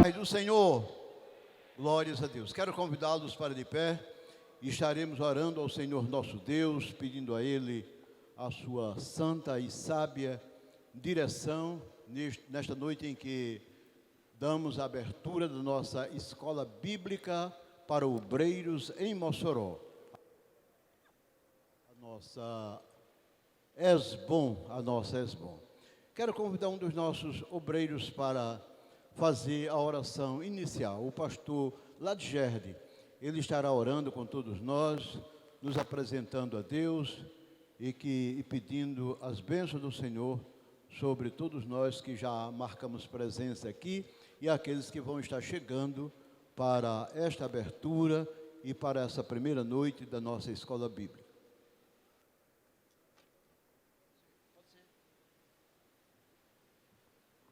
Pai do Senhor, glórias a Deus. Quero convidá-los para de pé e estaremos orando ao Senhor nosso Deus, pedindo a Ele a sua santa e sábia direção nesta noite em que damos a abertura da nossa escola bíblica para obreiros em Mossoró. A nossa Esbom. Quero convidar um dos nossos obreiros para fazer a oração inicial, o pastor Ladgerd. Ele estará orando com todos nós, nos apresentando a Deus e pedindo as bênçãos do Senhor sobre todos nós que já marcamos presença aqui e aqueles que vão estar chegando para esta abertura e para essa primeira noite da nossa escola bíblica.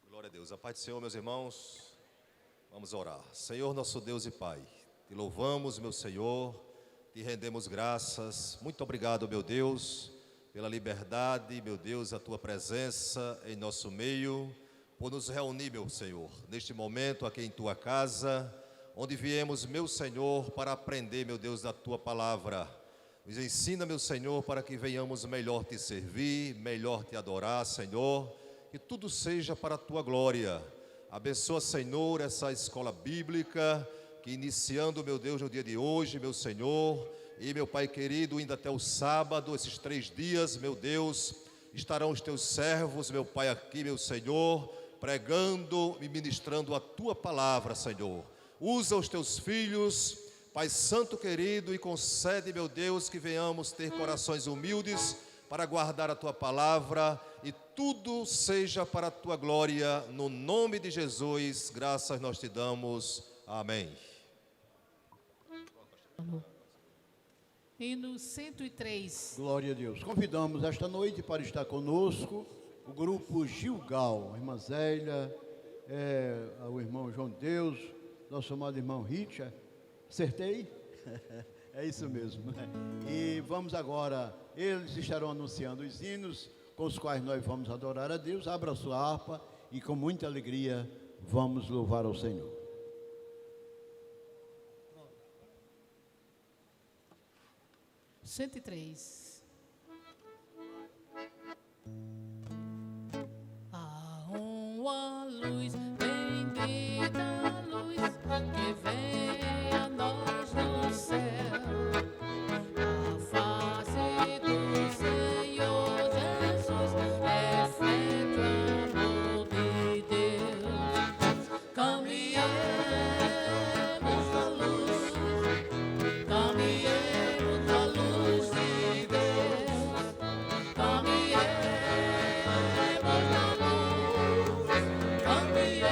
Glória a Deus. A paz do Senhor, meus irmãos. Vamos orar. Senhor, nosso Deus e Pai, te louvamos, meu Senhor, te rendemos graças. Muito obrigado, meu Deus, pela liberdade, meu Deus, a tua presença em nosso meio, por nos reunir, meu Senhor, neste momento aqui em tua casa, onde viemos, meu Senhor, para aprender, meu Deus, da tua palavra. Nos ensina, meu Senhor, para que venhamos melhor te servir, melhor te adorar, Senhor, que tudo seja para a tua glória. Abençoa, Senhor, essa escola bíblica, que iniciando, meu Deus, no dia de hoje, meu Senhor, e meu Pai querido, indo até o sábado, esses 3 dias, meu Deus, estarão os teus servos, meu Pai, aqui, meu Senhor, pregando e ministrando a tua palavra, Senhor. Usa os teus filhos, Pai Santo querido, e concede, meu Deus, que venhamos ter corações humildes para guardar a tua palavra e tudo seja para a tua glória, no nome de Jesus, graças nós te damos, amém. Hino 103. Glória a Deus. Convidamos esta noite para estar conosco o grupo Gilgal, a irmã Zélia, o irmão João de Deus, nosso amado irmão Richard. Acertei? É isso mesmo, né? E vamos agora, eles estarão anunciando os hinos com os quais nós vamos adorar a Deus. Abra a sua harpa e com muita alegria vamos louvar ao Senhor. Cento e três. Há uma luz, bendita luz, que vem a nós do céu. A face do Senhor Jesus reflete o amor de Deus. Caminhemos na luz, caminhemos na luz de Deus. Caminhemos na luz, caminhemos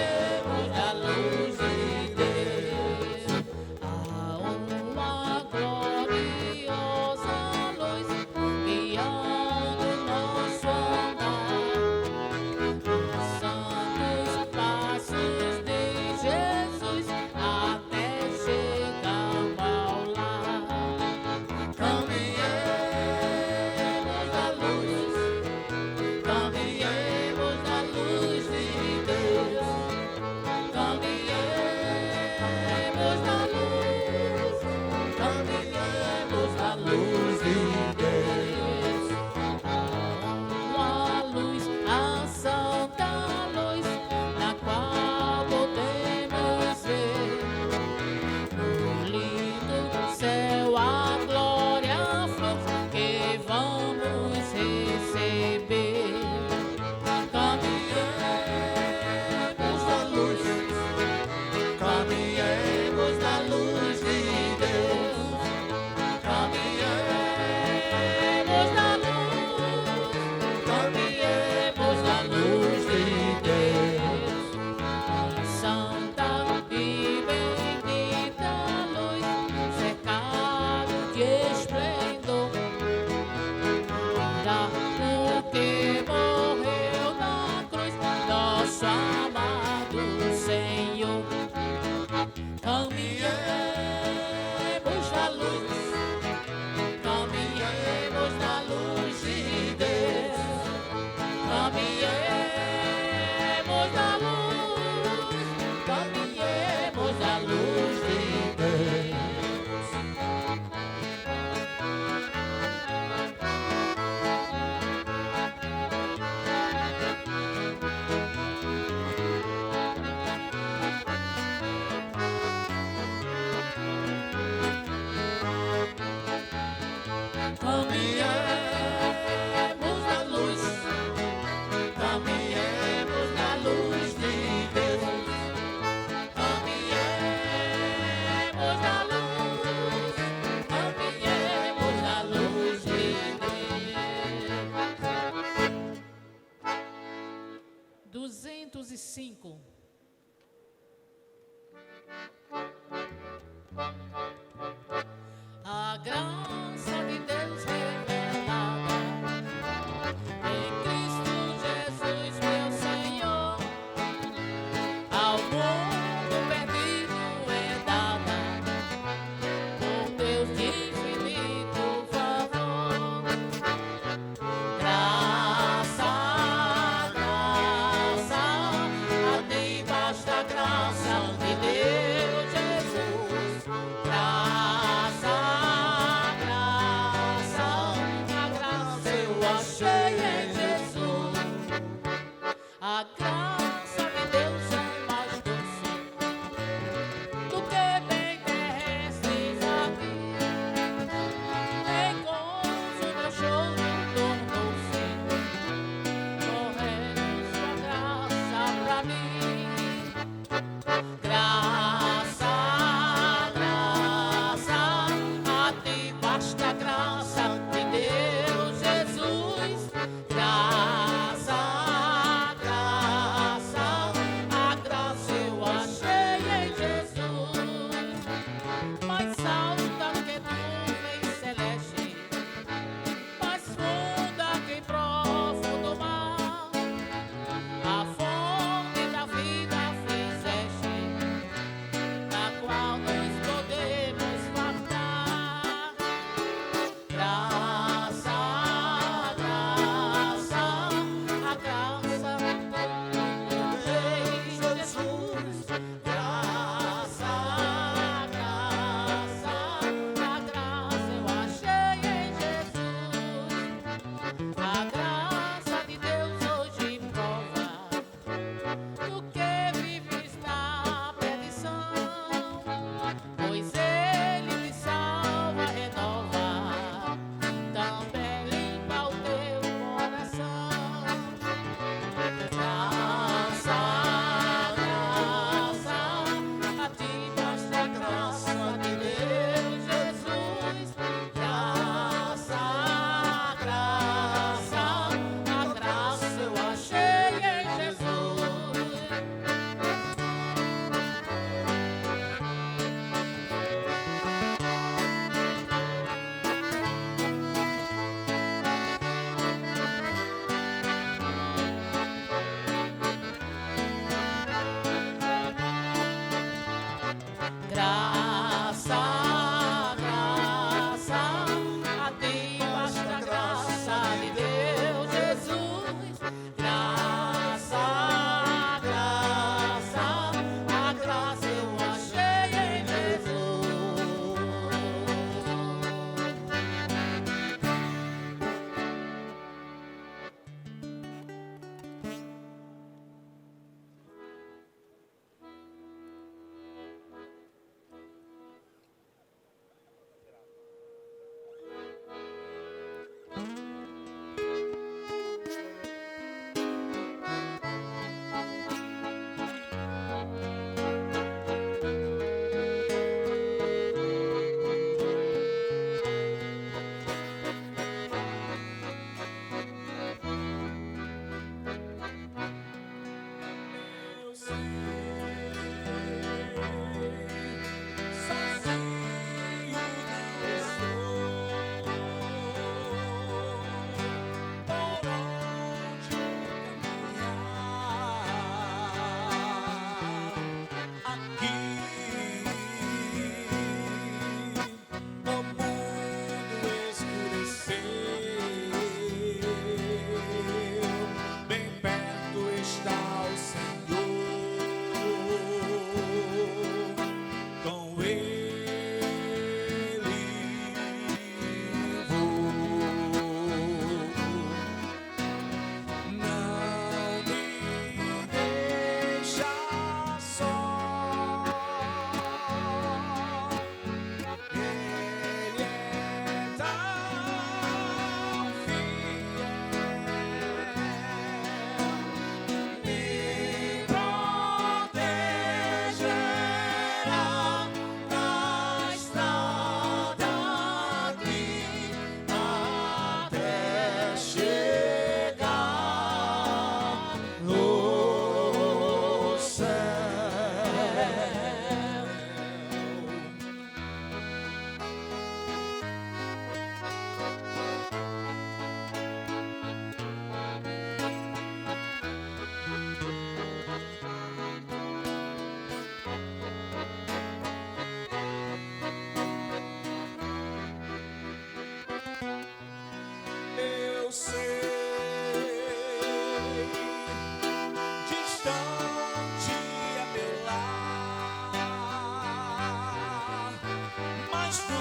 paz do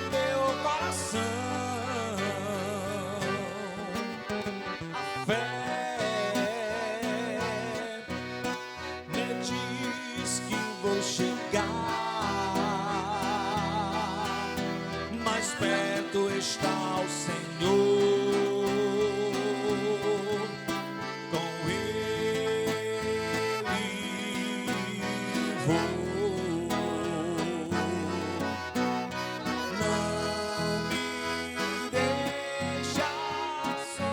meu coração. A fé me diz que vou chegar, mais perto está o Senhor. Com Ele vou. Não me deixa só.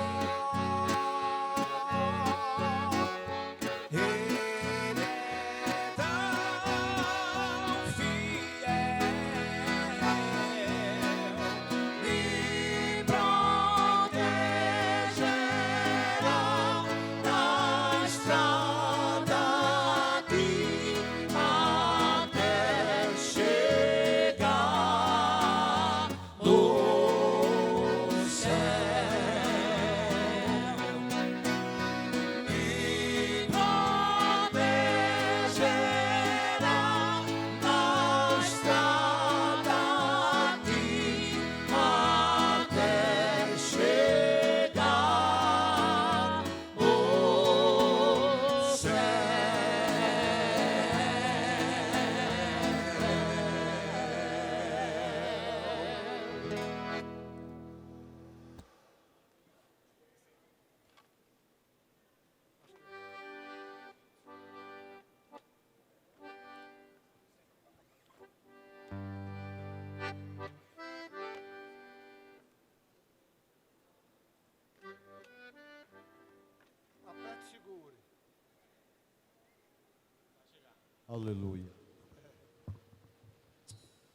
Ele é tão fiel, me protegerá na estrada aqui até chegar no céu. Me protegerá na estrada aqui até chegar no céu. Aperte e segure. Aleluia.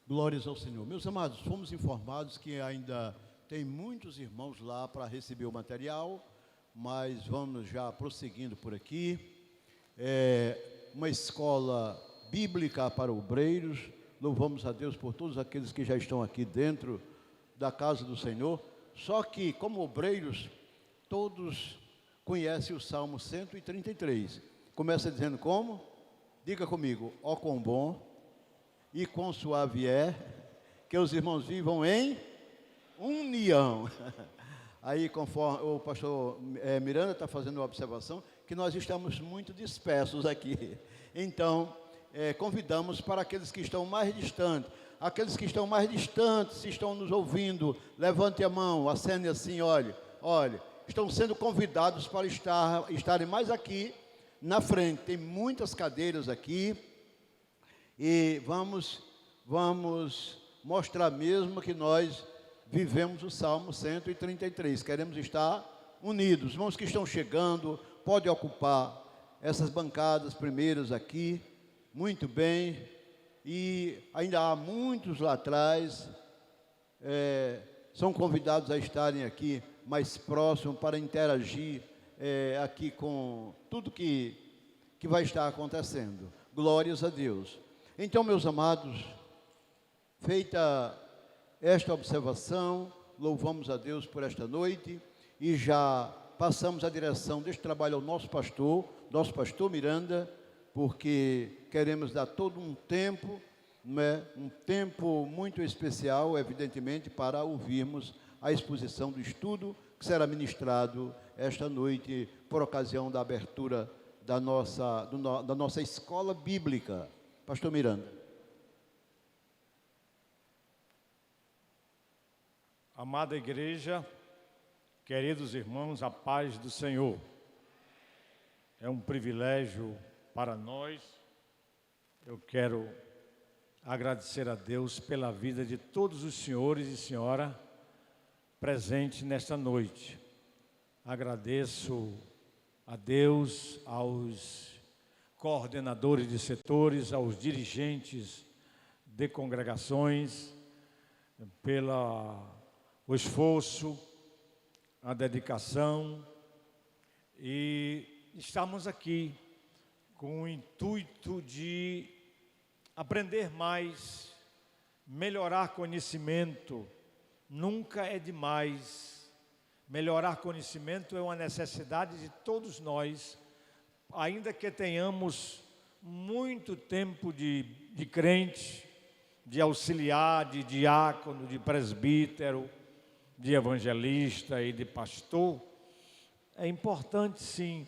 Glórias ao Senhor. Meus amados, fomos informados que ainda tem muitos irmãos lá para receber o material, mas vamos já prosseguindo por aqui. Uma escola bíblica para obreiros. Louvamos a Deus por todos aqueles que já estão aqui dentro da casa do Senhor. Só que, como obreiros, todos conhecem o Salmo 133. Começa dizendo como? Diga comigo: ó quão bom e quão suave é que os irmãos vivam em união. Aí, conforme o pastor Miranda está fazendo uma observação, que nós estamos muito dispersos aqui. Então, convidamos para aqueles que estão mais distantes. Aqueles que estão mais distantes, se estão nos ouvindo, levante a mão, acene assim, olhe, estão sendo convidados para estarem mais aqui na frente. Tem muitas cadeiras aqui e vamos mostrar mesmo que nós vivemos o Salmo 133. Queremos estar unidos. Irmãos que estão chegando, podem ocupar essas bancadas primeiras aqui. Muito bem. E ainda há muitos lá atrás, são convidados a estarem aqui mais próximos para interagir aqui com tudo que vai estar acontecendo. Glórias a Deus. Então, meus amados, feita esta observação, louvamos a Deus por esta noite e já passamos a direção deste trabalho ao nosso pastor Miranda, porque queremos dar todo um tempo, um tempo muito especial, evidentemente, para ouvirmos a exposição do estudo que será ministrado esta noite por ocasião da abertura da nossa escola bíblica. Pastor Miranda. Amada igreja, queridos irmãos, a paz do Senhor. É um privilégio para nós. Eu quero agradecer a Deus pela vida de todos os senhores e senhora presentes nesta noite. Agradeço a Deus, aos coordenadores de setores, aos dirigentes de congregações, o esforço, a dedicação, e estamos aqui com o intuito de aprender mais, melhorar conhecimento. Nunca é demais. Melhorar conhecimento é uma necessidade de todos nós, ainda que tenhamos muito tempo de crente, de auxiliar, de diácono, de presbítero, de evangelista e de pastor. É importante, sim,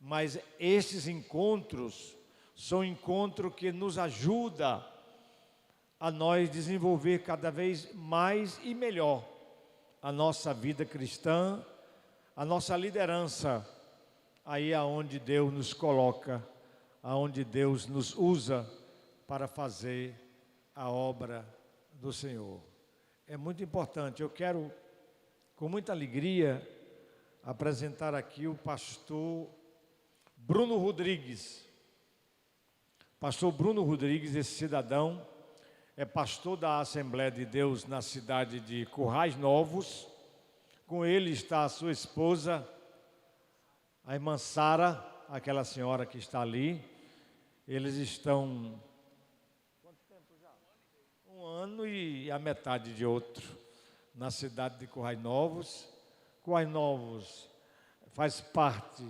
mas esses encontros são encontros que nos ajudam a nós desenvolver cada vez mais e melhor a nossa vida cristã, a nossa liderança, aí aonde Deus nos coloca, aonde Deus nos usa para fazer a obra do Senhor. É muito importante. Eu quero, com muita alegria, apresentar aqui o pastor Bruno Rodrigues. Pastor Bruno Rodrigues, esse cidadão, é pastor da Assembleia de Deus na cidade de Currais Novos. Com ele está a sua esposa, a irmã Sara, aquela senhora que está ali. Eles estão... Quanto tempo já? 1 ano e a metade de outro, na cidade de Currais Novos. Currais Novos faz parte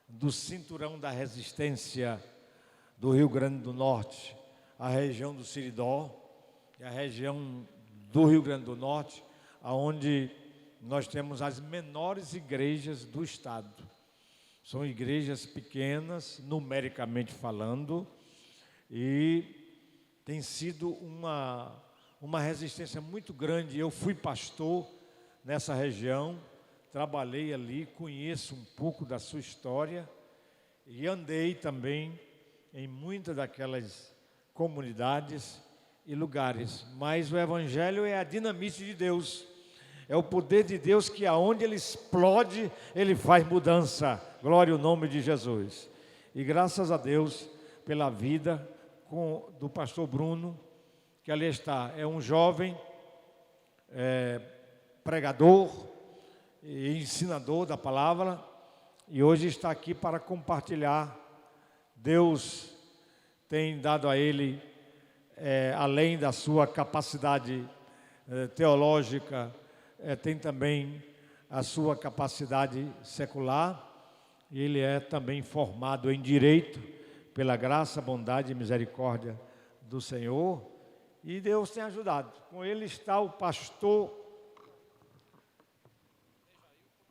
do cinturão da resistência do Rio Grande do Norte, a região do Siridó, é a região do Rio Grande do Norte, onde nós temos as menores igrejas do estado. São igrejas pequenas, numericamente falando, e tem sido uma resistência muito grande. Eu fui pastor nessa região, trabalhei ali, conheço um pouco da sua história e andei também em muitas daquelas comunidades e lugares. Mas o Evangelho é a dinamite de Deus, é o poder de Deus que aonde ele explode, ele faz mudança. Glória ao nome de Jesus. E graças a Deus pela vida do pastor Bruno, que ali está. É um jovem pregador e ensinador da palavra, e hoje está aqui para compartilhar. Deus tem dado a ele, além da sua capacidade teológica, tem também a sua capacidade secular, e ele é também formado em direito, pela graça, bondade e misericórdia do Senhor, e Deus tem ajudado. Com ele está o pastor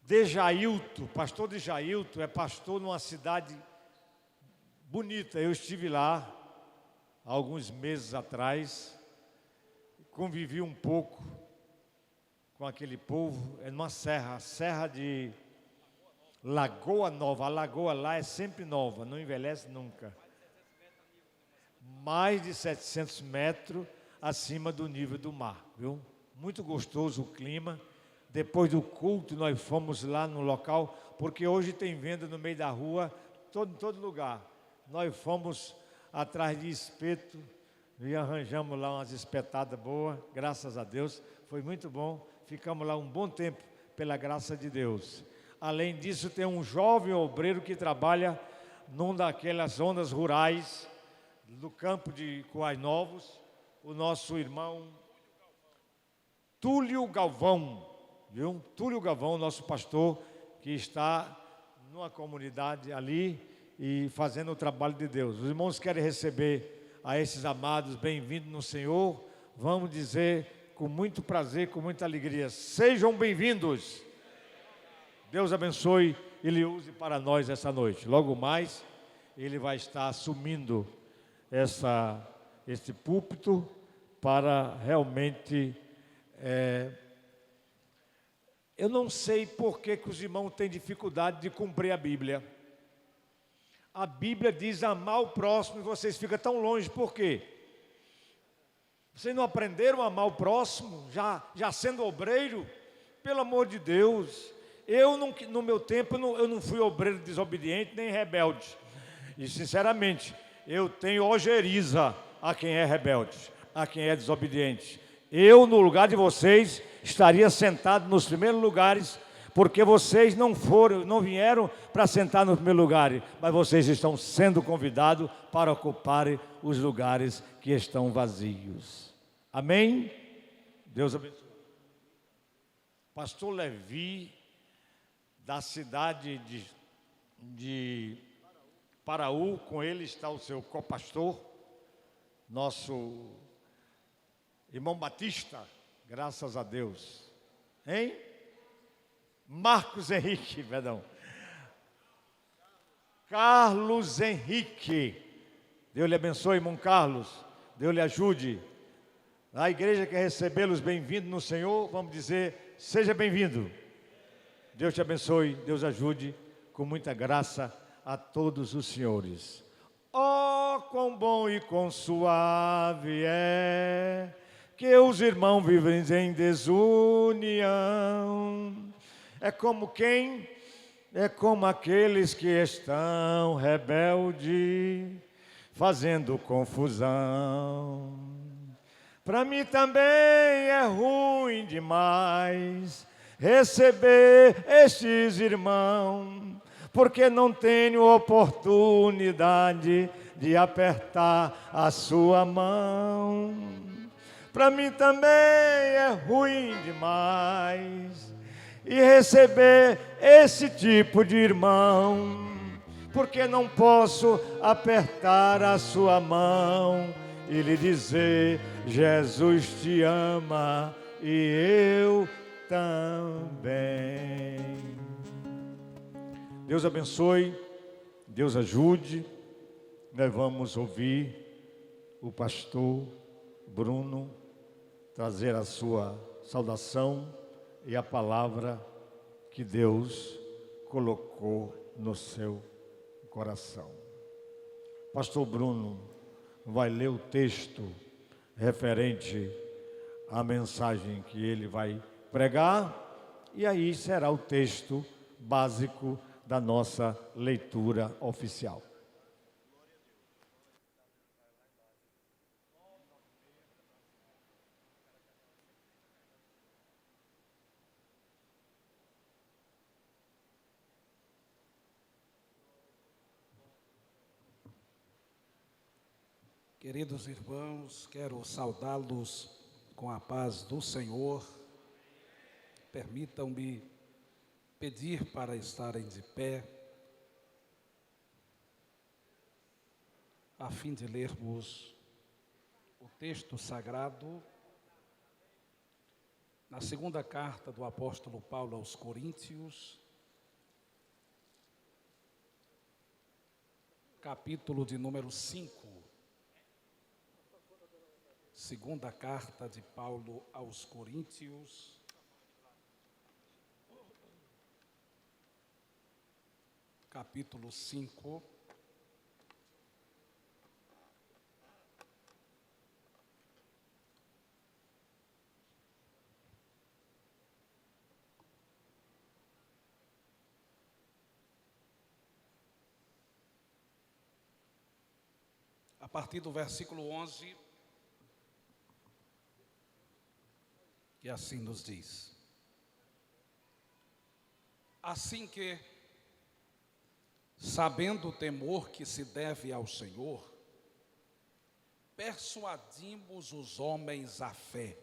Dejailton. Pastor Dejailton é pastor numa cidade bonita. Eu estive lá há alguns meses atrás, convivi um pouco com aquele povo. É numa serra, a serra de Lagoa Nova. A lagoa lá é sempre nova, não envelhece nunca. Mais de 700 metros acima do nível do mar, viu? Muito gostoso o clima. Depois do culto nós fomos lá no local, porque hoje tem venda no meio da rua, em todo lugar. Nós fomos atrás de espeto e arranjamos lá umas espetadas boas, graças a Deus, foi muito bom. Ficamos lá um bom tempo, pela graça de Deus. Além disso, tem um jovem obreiro que trabalha numa daquelas zonas rurais do campo de Currais Novos, o nosso irmão Túlio Galvão, viu? Túlio Galvão, nosso pastor, que está numa comunidade ali e fazendo o trabalho de Deus. Os irmãos querem receber a esses amados, bem-vindos no Senhor. Vamos dizer com muito prazer, com muita alegria: sejam bem-vindos. Deus abençoe e lhe use para nós essa noite. Logo mais, ele vai estar assumindo esse púlpito para realmente... eu não sei por que os irmãos têm dificuldade de cumprir a Bíblia. A Bíblia diz amar o próximo e vocês ficam tão longe, por quê? Vocês não aprenderam a amar o próximo, já sendo obreiro? Pelo amor de Deus, no meu tempo, eu não fui obreiro desobediente nem rebelde. E sinceramente, eu tenho ojeriza a quem é rebelde, a quem é desobediente. Eu, no lugar de vocês, estaria sentado nos primeiros lugares, porque vocês não vieram para sentar no primeiro lugar, mas vocês estão sendo convidados para ocuparem os lugares que estão vazios. Amém? Deus abençoe. Pastor Levi, da cidade de Paraú, com ele está o seu copastor, nosso Irmão Batista, graças a Deus. Hein? Marcos Henrique, perdão. Carlos Henrique. Deus lhe abençoe, irmão Carlos. Deus lhe ajude. A igreja quer recebê-los bem-vindos no Senhor. Vamos dizer, seja bem-vindo. Deus te abençoe, Deus ajude com muita graça a todos os senhores. Oh, quão bom e quão suave é que os irmãos vivem em desunião. É como quem? É como aqueles que estão rebeldes, fazendo confusão. Para mim também é ruim demais receber estes irmãos, porque não tenho oportunidade de apertar a sua mão. Para mim também é ruim demais e receber esse tipo de irmão, porque não posso apertar a sua mão e lhe dizer: Jesus te ama e eu também. Deus abençoe, Deus ajude. Nós vamos ouvir o pastor Bruno trazer a sua saudação e a palavra que Deus colocou no seu coração. Pastor Bruno vai ler o texto referente à mensagem que ele vai pregar, e aí será o texto básico da nossa leitura oficial. Queridos irmãos, quero saudá-los com a paz do Senhor. Permitam-me pedir para estarem de pé, a fim de lermos o texto sagrado na segunda carta do apóstolo Paulo aos Coríntios, capítulo de número 5. Segunda carta de Paulo aos Coríntios, capítulo 5. A partir do versículo 11, que assim nos diz: assim que, sabendo o temor que se deve ao Senhor, persuadimos os homens à fé,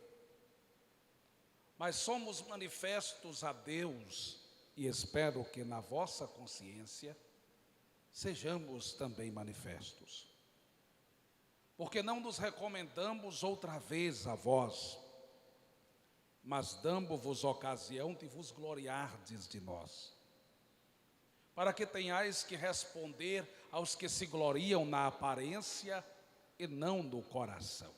mas somos manifestos a Deus, e espero que na vossa consciência sejamos também manifestos. Porque não nos recomendamos outra vez a vós, mas damo-vos ocasião de vos gloriardes de nós, para que tenhais que responder aos que se gloriam na aparência e não no coração.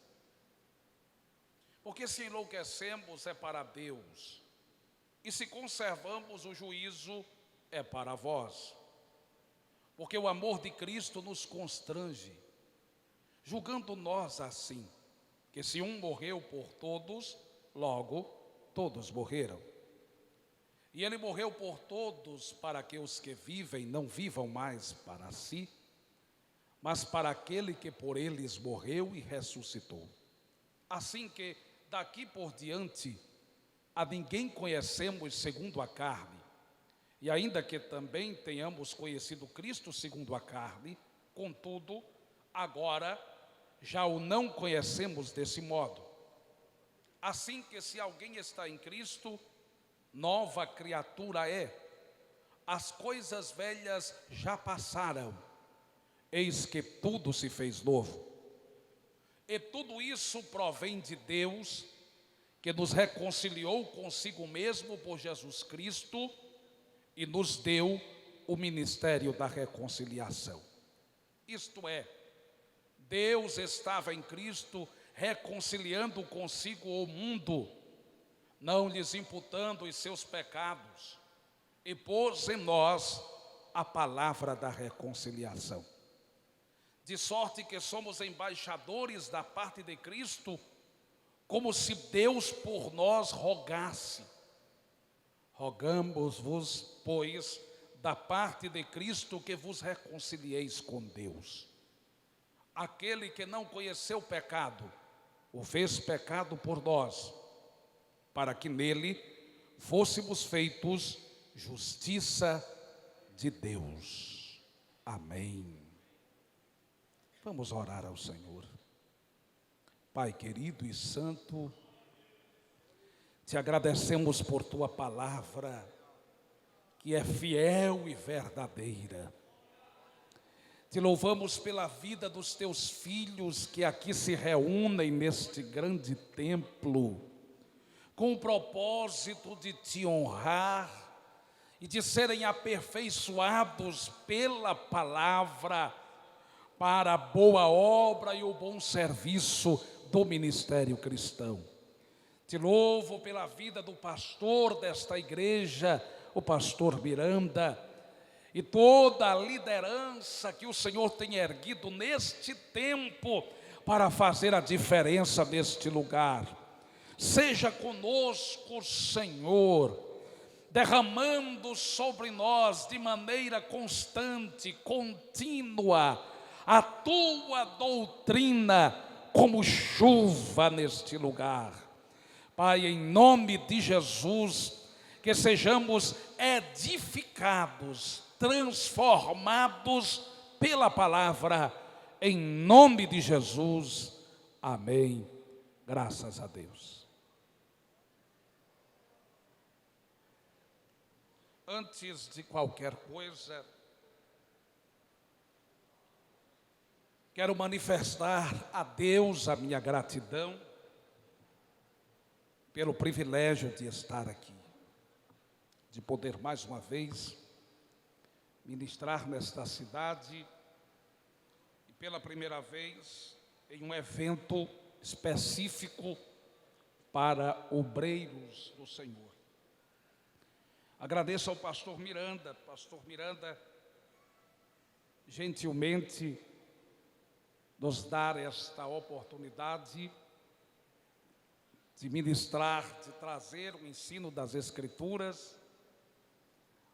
Porque se enlouquecemos é para Deus, e se conservamos o juízo é para vós. Porque o amor de Cristo nos constrange, julgando nós assim, que se um morreu por todos, logo todos morreram. E ele morreu por todos, para que os que vivem não vivam mais para si, mas para aquele que por eles morreu e ressuscitou. Assim que daqui por diante a ninguém conhecemos segundo a carne, e ainda que também tenhamos conhecido Cristo segundo a carne, contudo, agora já o não conhecemos desse modo. Assim que se alguém está em Cristo, nova criatura é. As coisas velhas já passaram, eis que tudo se fez novo. E tudo isso provém de Deus, que nos reconciliou consigo mesmo por Jesus Cristo e nos deu o ministério da reconciliação. Isto é, Deus estava em Cristo reconciliando consigo o mundo, não lhes imputando os seus pecados, e pôs em nós a palavra da reconciliação. De sorte que somos embaixadores da parte de Cristo, como se Deus por nós rogasse. Rogamos-vos, pois, da parte de Cristo, que vos reconcilieis com Deus. Aquele que não conheceu pecado, o fez pecado por nós, para que nele fôssemos feitos justiça de Deus. Amém. Vamos orar ao Senhor. Pai querido e santo, te agradecemos por tua palavra, que é fiel e verdadeira. Te louvamos pela vida dos teus filhos que aqui se reúnem neste grande templo, com o propósito de te honrar e de serem aperfeiçoados pela palavra para a boa obra e o bom serviço do ministério cristão. Te louvo pela vida do pastor desta igreja, o pastor Miranda, e toda a liderança que o Senhor tem erguido neste tempo para fazer a diferença neste lugar. Seja conosco, Senhor, derramando sobre nós de maneira constante, contínua, a tua doutrina como chuva neste lugar. Pai, em nome de Jesus, que sejamos edificados, transformados pela palavra, em nome de Jesus. Amém. Graças a Deus. Antes de qualquer coisa, quero manifestar a Deus a minha gratidão pelo privilégio de estar aqui, de poder mais uma vez ministrar nesta cidade e pela primeira vez em um evento específico para obreiros do Senhor. Agradeço ao pastor Miranda. Pastor Miranda gentilmente nos dar esta oportunidade de ministrar, de trazer o ensino das Escrituras,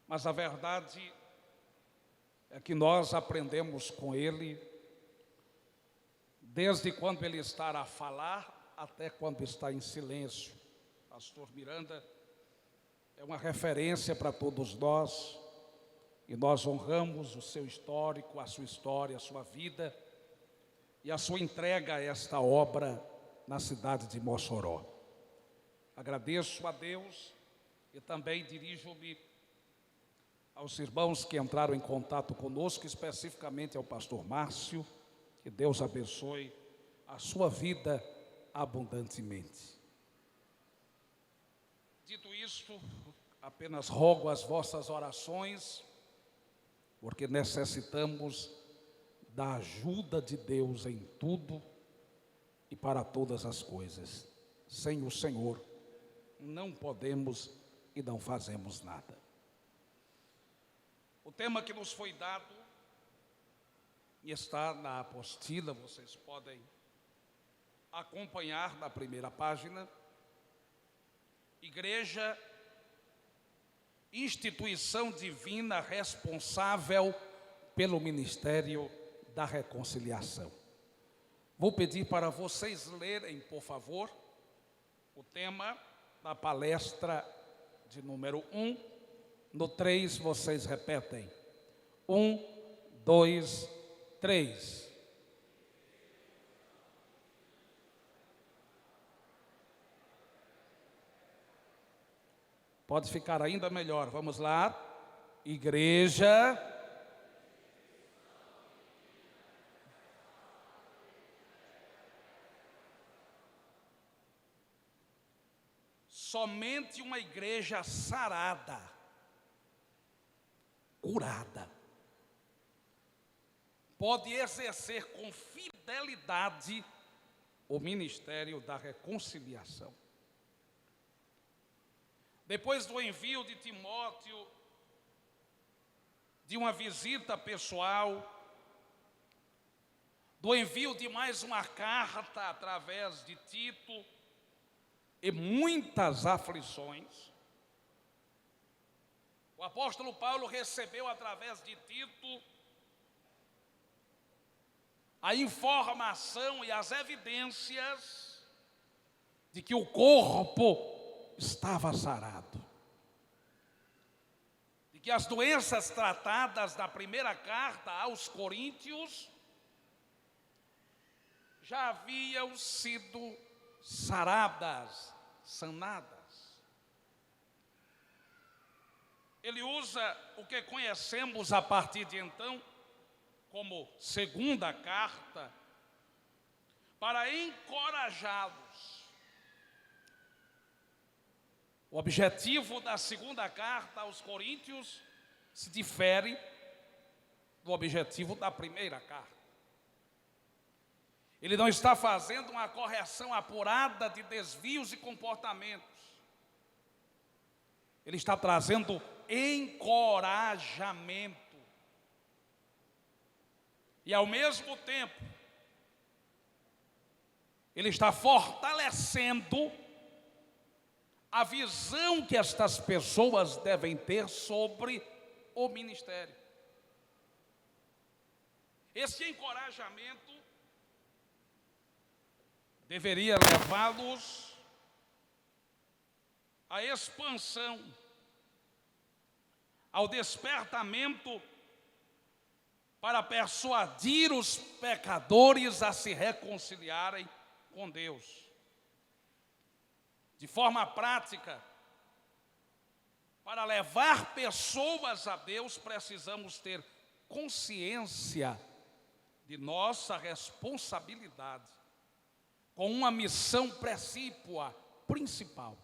mas a verdade é que nós aprendemos com ele, desde quando ele está a falar até quando está em silêncio. Pastor Miranda é uma referência para todos nós, e nós honramos o seu histórico, a sua história, a sua vida e a sua entrega a esta obra na cidade de Mossoró. Agradeço a Deus e também dirijo-me aos irmãos que entraram em contato conosco, especificamente ao pastor Márcio, que Deus abençoe a sua vida abundantemente. Dito isto, apenas rogo as vossas orações, porque necessitamos da ajuda de Deus em tudo e para todas as coisas. Sem o Senhor, não podemos e não fazemos nada. O tema que nos foi dado está na apostila, vocês podem acompanhar na primeira página. Igreja, instituição divina responsável pelo ministério da reconciliação. Vou pedir para vocês lerem, por favor, o tema da palestra de número 1. No 3 vocês repetem. 1, 2, 3. Pode ficar ainda melhor. Vamos lá. Igreja. somente uma igreja sarada, curada, pode exercer com fidelidade o ministério da reconciliação. Depois do envio de Timóteo, de uma visita pessoal, do envio de mais uma carta através de Tito e muitas aflições, o apóstolo Paulo recebeu através de Tito a informação e as evidências de que o corpo estava sarado, de que as doenças tratadas na primeira carta aos Coríntios já haviam sido saradas, sanadas. Ele usa o que conhecemos a partir de então como segunda carta para encorajá-los. O objetivo da segunda carta aos Coríntios se difere do objetivo da primeira carta. Ele não está fazendo uma correção apurada de desvios e comportamentos. Ele está trazendo encorajamento. E ao mesmo tempo, ele está fortalecendo a visão que estas pessoas devem ter sobre o ministério. Esse encorajamento deveria levá-los à expansão, ao despertamento para persuadir os pecadores a se reconciliarem com Deus. De forma prática, para levar pessoas a Deus, precisamos ter consciência de nossa responsabilidade, com uma missão precípua, principal.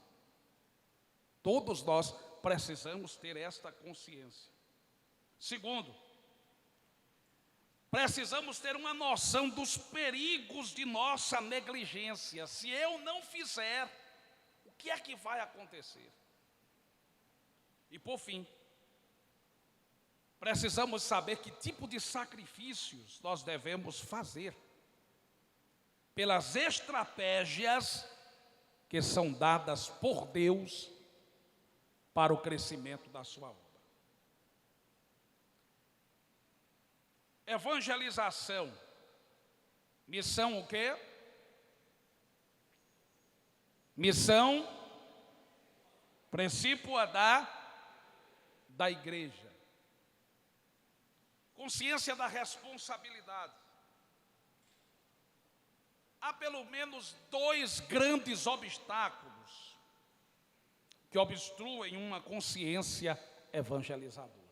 Todos nós precisamos ter esta consciência. Segundo, precisamos ter uma noção dos perigos de nossa negligência. Se eu não fizer, o que é que vai acontecer? E por fim, precisamos saber que tipo de sacrifícios nós devemos fazer pelas estratégias que são dadas por Deus para o crescimento da sua obra. Evangelização, missão o quê? Missão, princípio da igreja. Consciência da responsabilidade. Há pelo menos 2 grandes obstáculos que obstruem uma consciência evangelizadora,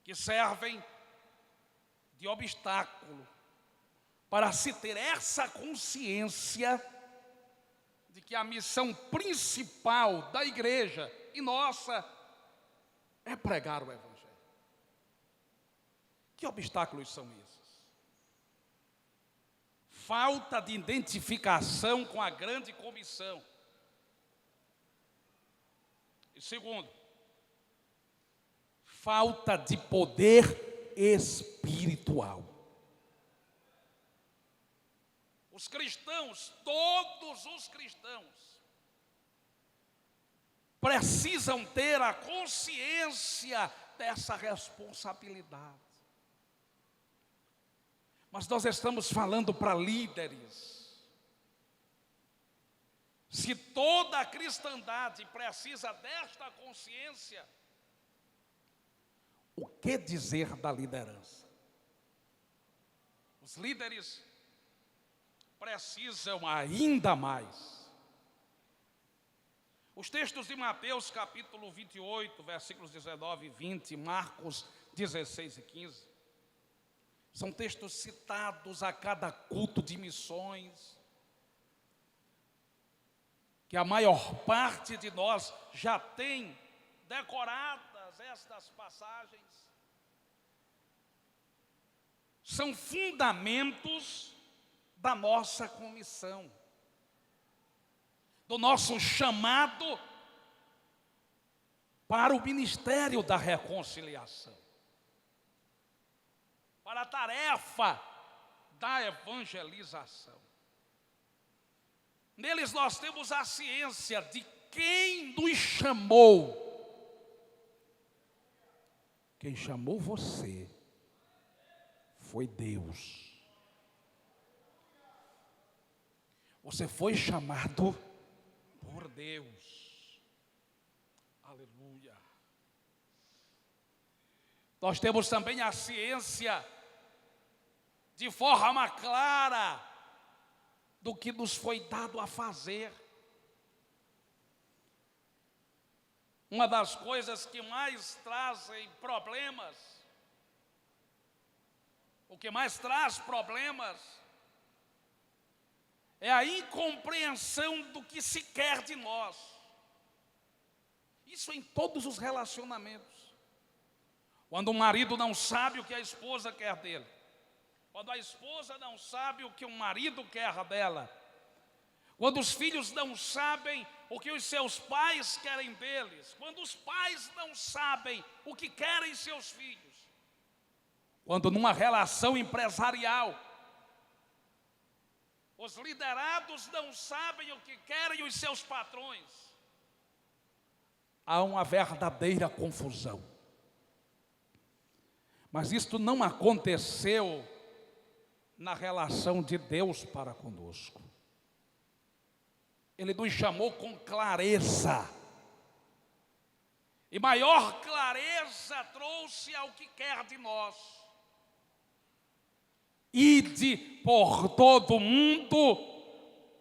que servem de obstáculo para se ter essa consciência de que a missão principal da igreja e nossa é pregar o evangelho. Que obstáculos são esses? Falta de identificação com a grande comissão. E segundo, falta de poder espiritual. Os cristãos, todos os cristãos, precisam ter a consciência dessa responsabilidade. Mas nós estamos falando para líderes. Se toda a cristandade precisa desta consciência, o que dizer da liderança? Os líderes precisam ainda mais. Os textos de Mateus capítulo 28, versículos 19 e 20, Marcos 16 e 15, são textos citados a cada culto de missões. que a maior parte de nós já tem decoradas estas passagens. São fundamentos da nossa comissão, do nosso chamado para o ministério da reconciliação, para a tarefa da evangelização. Neles nós temos a ciência de quem nos chamou. Quem chamou você foi Deus. Você foi chamado por Deus. Aleluia. Nós temos também a ciência de forma clara do que nos foi dado a fazer. Uma das coisas que mais trazem problemas, o que mais traz problemas, é a incompreensão do que se quer de nós. Isso em todos os relacionamentos. Quando o marido não sabe o que a esposa quer dele, quando a esposa não sabe o que o marido quer dela, quando os filhos não sabem o que os seus pais querem deles, quando os pais não sabem o que querem seus filhos, quando numa relação empresarial, os liderados não sabem o que querem os seus patrões, há uma verdadeira confusão. Mas isto não aconteceu na relação de Deus para conosco. Ele nos chamou com clareza. E maior clareza trouxe ao que quer de nós. Ide por todo mundo,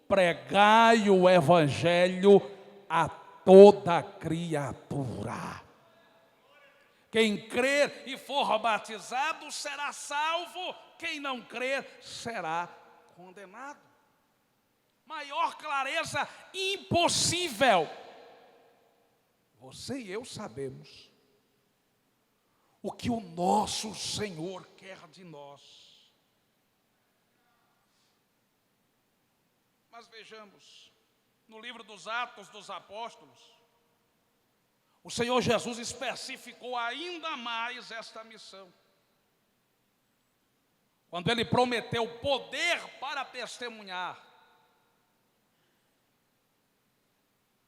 pregai o evangelho a toda criatura. Quem crer e for batizado será salvo, quem não crer será condenado. Maior clareza impossível. Você e eu sabemos o que o nosso Senhor quer de nós. Mas vejamos, no livro dos Atos dos Apóstolos, o Senhor Jesus especificou ainda mais esta missão. Quando Ele prometeu poder para testemunhar,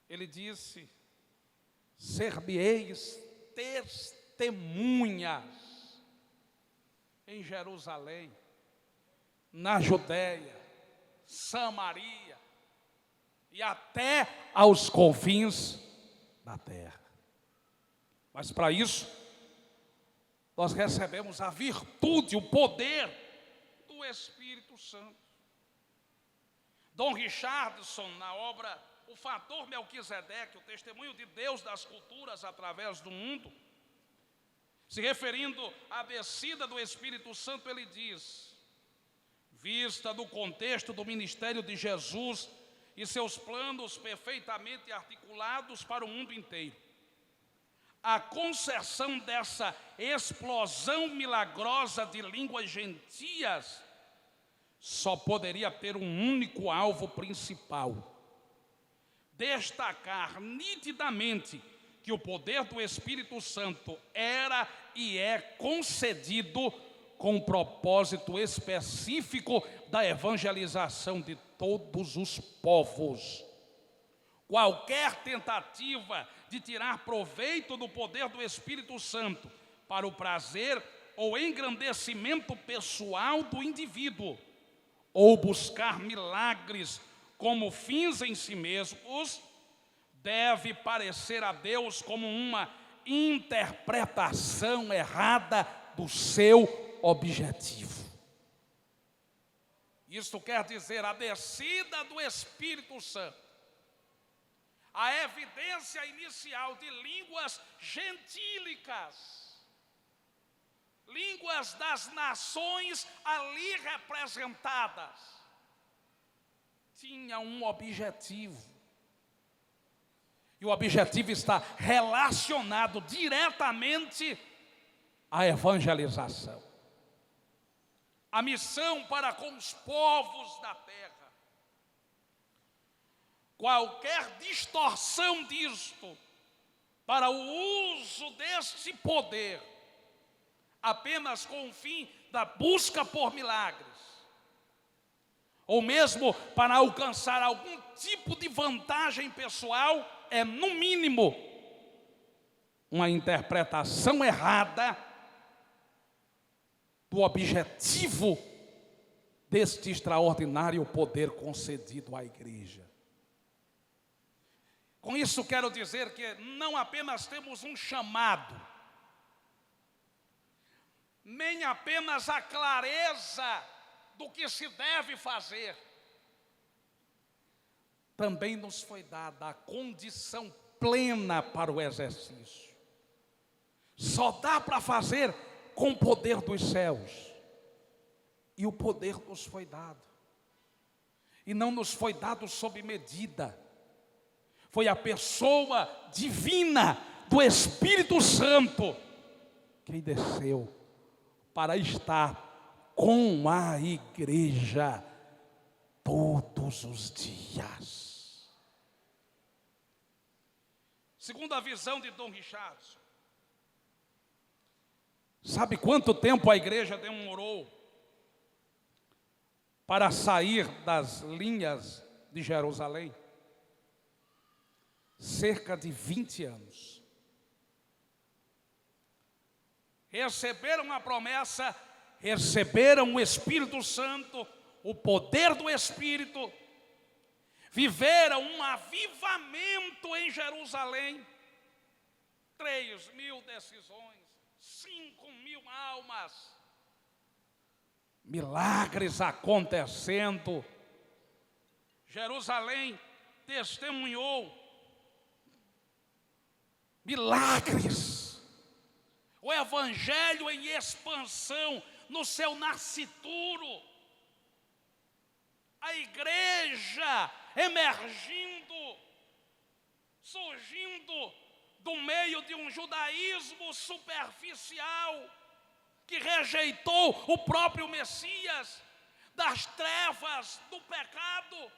Ele disse: ser-me-eis testemunhas em Jerusalém, na Judéia, Samaria e até aos confins da terra. Mas para isso, nós recebemos a virtude, o poder do Espírito Santo. Dom Richardson, na obra O Fator Melquisedeque, o testemunho de Deus das culturas através do mundo, se referindo à descida do Espírito Santo, ele diz: vista do contexto do ministério de Jesus e seus planos perfeitamente articulados para o mundo inteiro, a concessão dessa explosão milagrosa de línguas gentias só poderia ter um único alvo principal: destacar nitidamente que o poder do Espírito Santo era e é concedido com um propósito específico da evangelização de todos os povos. Qualquer tentativa de tirar proveito do poder do Espírito Santo para o prazer ou engrandecimento pessoal do indivíduo, ou buscar milagres como fins em si mesmos, deve parecer a Deus como uma interpretação errada do seu objetivo. Isso quer dizer a descida do Espírito Santo, a evidência inicial de línguas gentílicas, línguas das nações ali representadas, tinha um objetivo: E o objetivo está relacionado diretamente à evangelização. A missão para com os povos da terra. Qualquer distorção disto, para o uso deste poder, apenas com o fim da busca por milagres, ou mesmo para alcançar algum tipo de vantagem pessoal, é, no mínimo, uma interpretação errada do objetivo deste extraordinário poder concedido à igreja. Com isso quero dizer que não apenas temos um chamado, nem apenas a clareza do que se deve fazer, também nos foi dada a condição plena para o exercício. Só dá para fazer com o poder dos céus, e o poder nos foi dado, e não nos foi dado sob medida. Foi a pessoa divina do Espírito Santo quem desceu para estar com a igreja todos os dias. Segundo a visão de Dom Richardson, sabe quanto tempo a igreja demorou para sair das linhas de Jerusalém? Cerca de 20 anos. Receberam a promessa, receberam o Espírito Santo, o poder do Espírito, viveram um avivamento em Jerusalém, 3.000 decisões, 5.000 almas, milagres acontecendo. Jerusalém testemunhou milagres, o evangelho em expansão no seu nascituro, a igreja emergindo, surgindo do meio de um judaísmo superficial, que rejeitou o próprio Messias, das trevas, do pecado.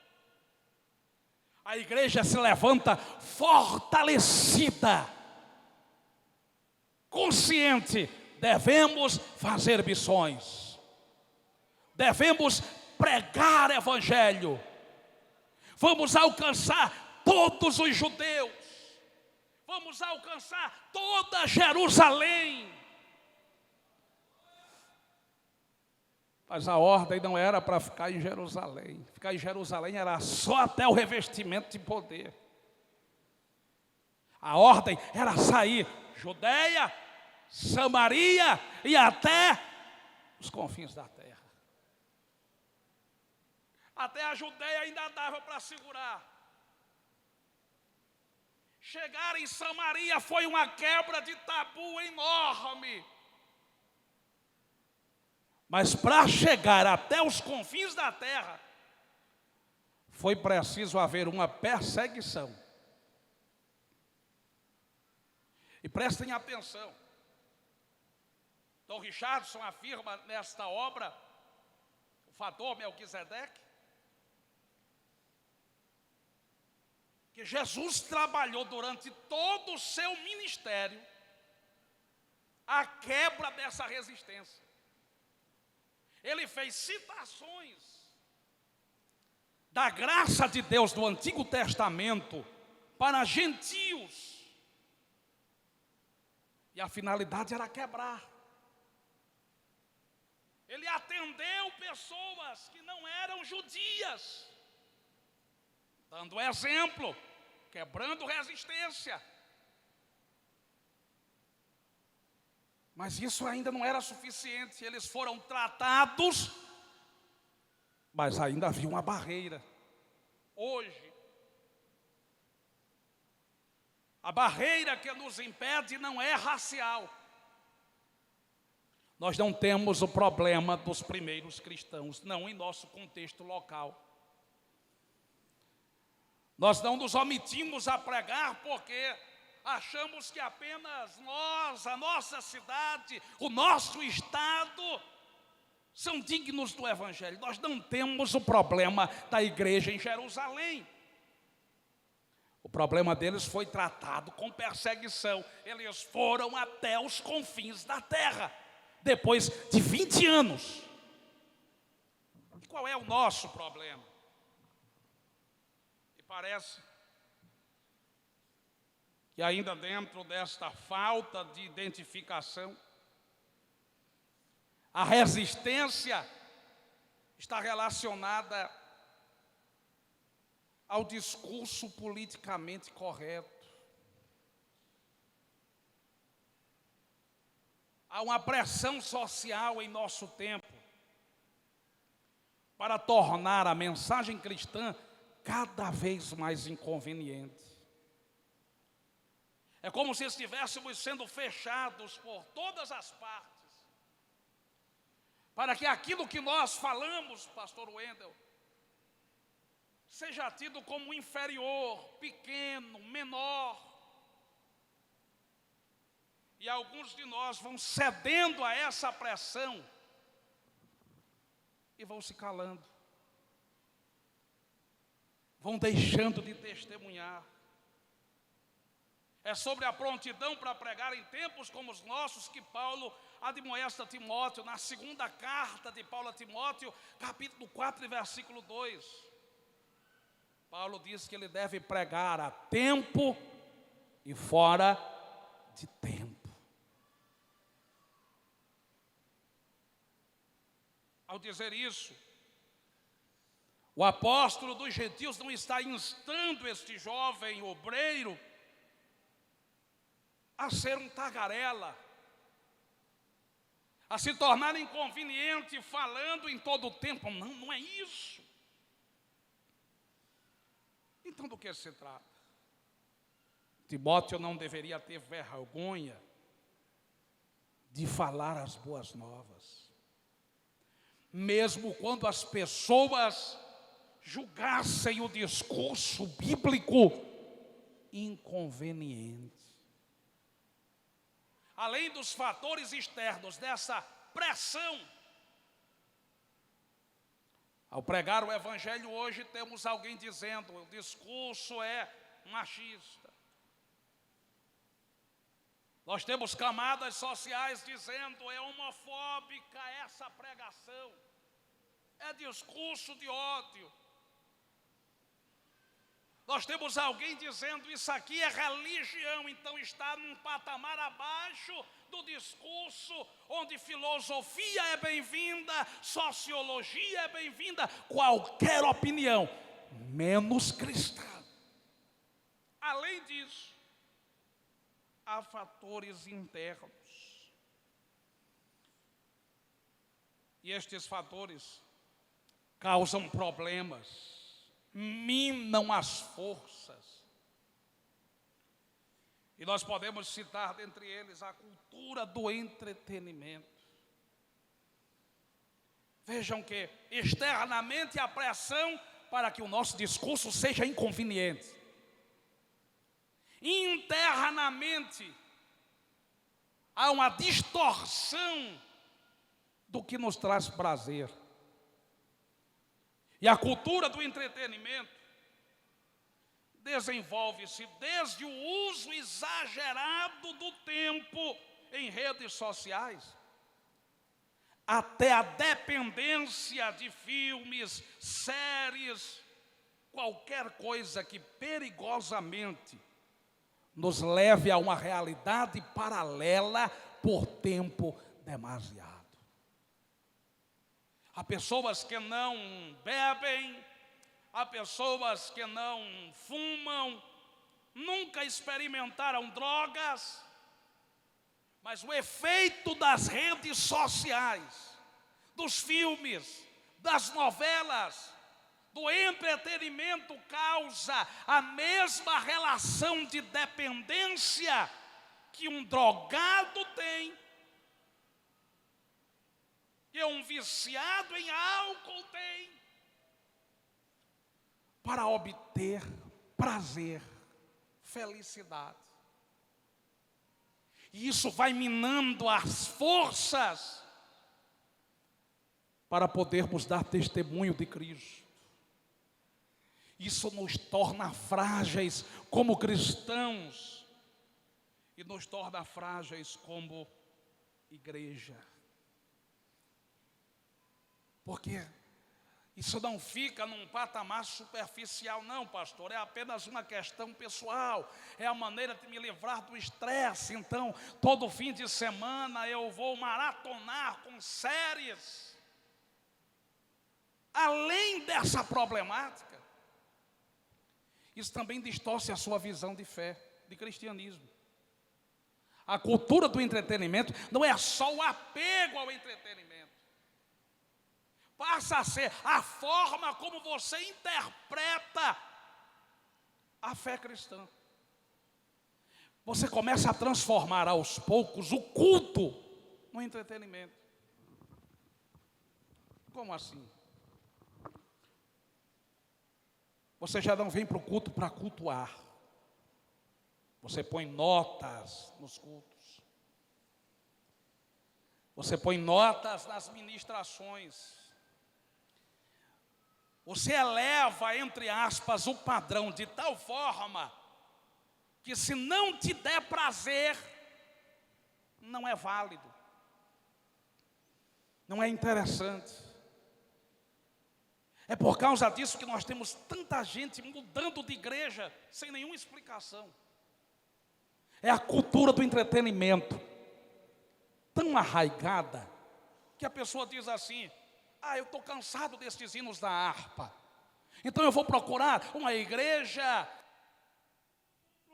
A igreja se levanta fortalecida, consciente, devemos fazer missões, devemos pregar evangelho, vamos alcançar todos os judeus, vamos alcançar toda Jerusalém. Mas a ordem não era para ficar em Jerusalém. Ficar em Jerusalém era só até o revestimento de poder. A ordem era sair Judeia, Samaria e até os confins da terra. Até a Judeia ainda dava para segurar. Chegar em Samaria foi uma quebra de tabu enorme. Mas para chegar até os confins da terra, foi preciso haver uma perseguição. E prestem atenção, Dom Richardson afirma nesta obra, o fator Melquisedeque, que Jesus trabalhou durante todo o seu ministério a quebra dessa resistência. Ele fez citações da graça de Deus do Antigo Testamento para gentios. E a finalidade era quebrar. Ele atendeu pessoas que não eram judias, dando exemplo, quebrando resistência. Mas isso ainda não era suficiente. Eles foram tratados, mas ainda havia uma barreira. Hoje, a barreira que nos impede não é racial. Nós não temos o problema dos primeiros cristãos, não em nosso contexto local. Nós não nos omitimos a pregar porque achamos que apenas nós, a nossa cidade, o nosso estado são dignos do Evangelho. Nós não temos o problema da igreja em Jerusalém. O problema deles foi tratado com perseguição. Eles foram até os confins da terra, depois de 20 anos. E qual é o nosso problema? E parece que ainda dentro desta falta de identificação, a resistência está relacionada ao discurso politicamente correto. Há uma pressão social em nosso tempo para tornar a mensagem cristã cada vez mais inconveniente. É como se estivéssemos sendo fechados por todas as partes, para que aquilo que nós falamos, pastor Wendel, seja tido como inferior, pequeno, menor. E alguns de nós vão cedendo a essa pressão e vão se calando, vão deixando de testemunhar. É sobre a prontidão para pregar em tempos como os nossos que Paulo admoesta Timóteo, na segunda carta de Paulo a Timóteo, capítulo 4, versículo 2. Paulo diz que ele deve pregar a tempo e fora de tempo. Ao dizer isso, o apóstolo dos gentios não está instando este jovem obreiro a ser um tagarela, a se tornar inconveniente falando em todo o tempo. Não, não é isso. Então, do que se trata? Timóteo não deveria ter vergonha de falar as boas novas, mesmo quando as pessoas julgassem o discurso bíblico inconveniente. Além dos fatores externos dessa pressão, ao pregar o Evangelho hoje, temos alguém dizendo: o discurso é machista. Nós temos camadas sociais dizendo: é homofóbica essa pregação, é discurso de ódio. Nós temos alguém dizendo: isso aqui é religião, então está num patamar abaixo do discurso onde filosofia é bem-vinda, sociologia é bem-vinda, qualquer opinião, menos cristã. Além disso, há fatores internos. E estes fatores causam problemas, minam as forças. E nós podemos citar dentre eles a cultura do entretenimento. Vejam que externamente há pressão para que o nosso discurso seja inconveniente. Internamente há uma distorção do que nos traz prazer. E a cultura do entretenimento desenvolve-se desde o uso exagerado do tempo em redes sociais, até a dependência de filmes, séries, qualquer coisa que perigosamente nos leve a uma realidade paralela por tempo demasiado. Há pessoas que não bebem, há pessoas que não fumam, nunca experimentaram drogas, mas o efeito das redes sociais, dos filmes, das novelas, do entretenimento causa a mesma relação de dependência que um drogado tem, que um viciado em álcool tem, para obter prazer, felicidade. E isso vai minando as forças para podermos dar testemunho de Cristo. Isso nos torna frágeis como cristãos e nos torna frágeis como igreja. Porque isso não fica num patamar superficial, não, pastor. É apenas uma questão pessoal. É a maneira de me livrar do estresse. Então, todo fim de semana eu vou maratonar com séries. Além dessa problemática, isso também distorce a sua visão de fé, de cristianismo. A cultura do entretenimento não é só o apego ao entretenimento. Passa a ser a forma como você interpreta a fé cristã. Você começa a transformar aos poucos o culto no entretenimento. Como assim? Você já não vem para o culto para cultuar. Você põe notas nos cultos. Você põe notas nas ministrações. Você eleva, entre aspas, o padrão de tal forma que se não te der prazer, não é válido. Não é interessante. É por causa disso que nós temos tanta gente mudando de igreja sem nenhuma explicação. É a cultura do entretenimento tão arraigada que a pessoa diz assim: eu estou cansado desses hinos da harpa, então eu vou procurar uma igreja,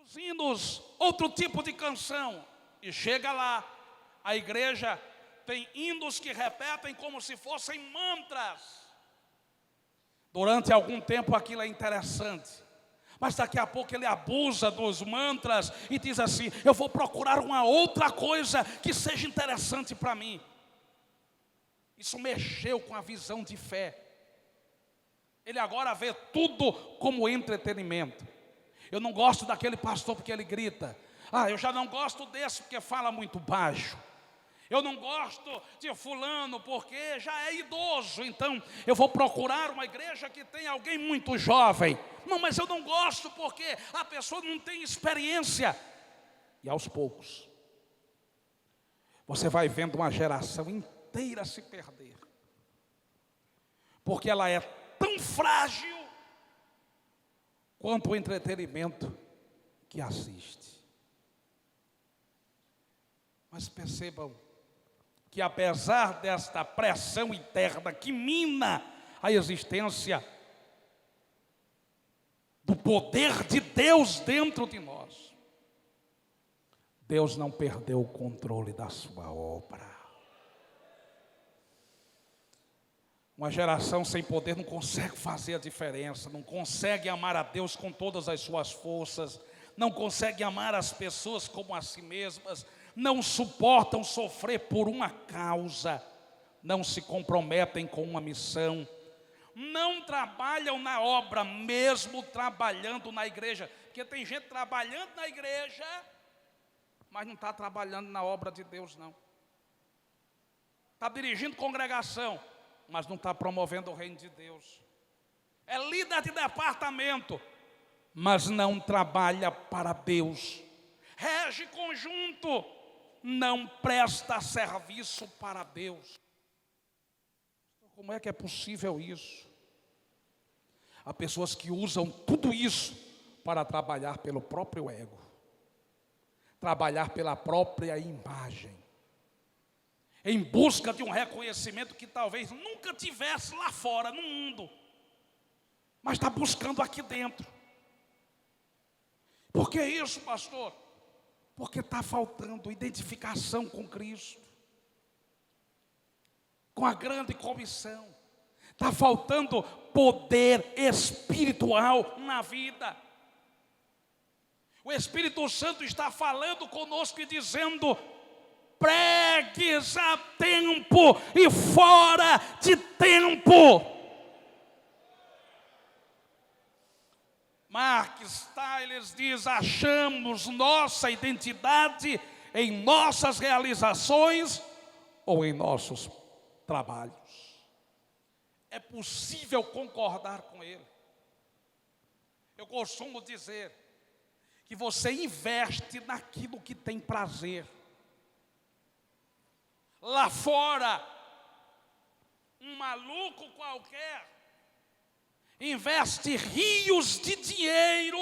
os hinos, outro tipo de canção. E chega lá, a igreja tem hinos que repetem como se fossem mantras. Durante algum tempo aquilo é interessante, mas daqui a pouco ele abusa dos mantras e diz assim: eu vou procurar uma outra coisa que seja interessante para mim. Isso mexeu com a visão de fé. Ele agora vê tudo como entretenimento. Eu não gosto daquele pastor porque ele grita. Eu já não gosto desse porque fala muito baixo. Eu não gosto de fulano porque já é idoso, então eu vou procurar uma igreja que tem alguém muito jovem. Não, mas eu não gosto porque a pessoa não tem experiência. E aos poucos, você vai vendo uma geração inteira se perder. Porque ela é tão frágil quanto o entretenimento que assiste. Mas percebam que apesar desta pressão interna que mina a existência do poder de Deus dentro de nós, Deus não perdeu o controle da sua obra. Uma geração sem poder não consegue fazer a diferença, não consegue amar a Deus com todas as suas forças, não consegue amar as pessoas como a si mesmas, não suportam sofrer por uma causa, não se comprometem com uma missão, não trabalham na obra, mesmo trabalhando na igreja. Porque tem gente trabalhando na igreja, mas não está trabalhando na obra de Deus, não. Está dirigindo congregação, mas não está promovendo o reino de Deus. É líder de departamento, mas não trabalha para Deus. Rege conjunto, não presta serviço para Deus. Como é que é possível isso? Há pessoas que usam tudo isso para trabalhar pelo próprio ego, trabalhar pela própria imagem, em busca de um reconhecimento que talvez nunca tivesse lá fora, no mundo, mas está buscando aqui dentro. Por que isso, pastor? Porque está faltando identificação com Cristo, com a grande comissão. Está faltando poder espiritual na vida. O Espírito Santo está falando conosco e dizendo: pregues a tempo e fora de tempo. Mark Stiles diz: achamos nossa identidade em nossas realizações ou em nossos trabalhos. É possível concordar com ele. Eu costumo dizer que você investe naquilo que tem prazer. Lá fora, um maluco qualquer investe rios de dinheiro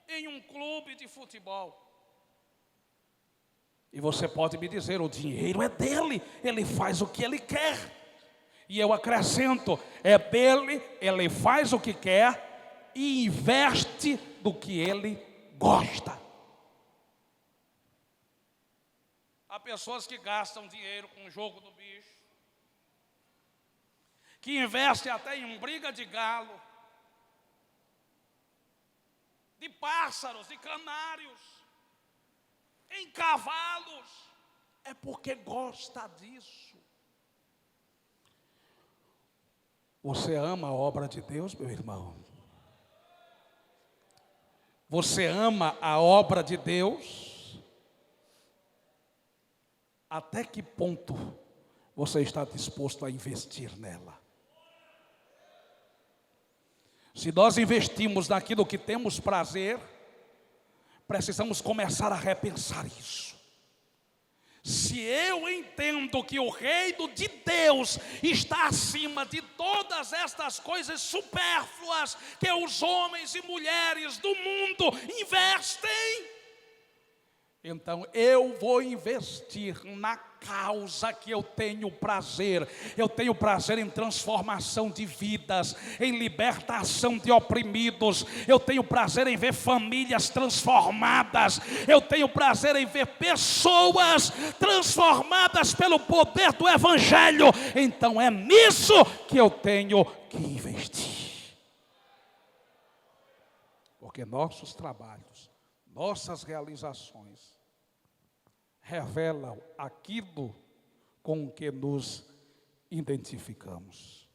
em um clube de futebol. E você pode me dizer: o dinheiro é dele, ele faz o que ele quer. E eu acrescento: é dele, ele faz o que quer e investe do que ele gosta. Há pessoas que gastam dinheiro com o jogo do bicho, que investem até em briga de galo, de pássaros, de canários, em cavalos. É porque gosta disso. Você ama a obra de Deus, meu irmão? Você ama a obra de Deus? Até que ponto você está disposto a investir nela? Se nós investimos naquilo que temos prazer, precisamos começar a repensar isso. Se eu entendo que o reino de Deus está acima de todas estas coisas supérfluas que os homens e mulheres do mundo investem, então eu vou investir na causa que eu tenho prazer. Eu tenho prazer em transformação de vidas, em libertação de oprimidos. Eu tenho prazer em ver famílias transformadas. Eu tenho prazer em ver pessoas transformadas pelo poder do Evangelho. Então é nisso que eu tenho que investir. Porque nossos trabalhos, nossas realizações revelam aquilo com que nos identificamos.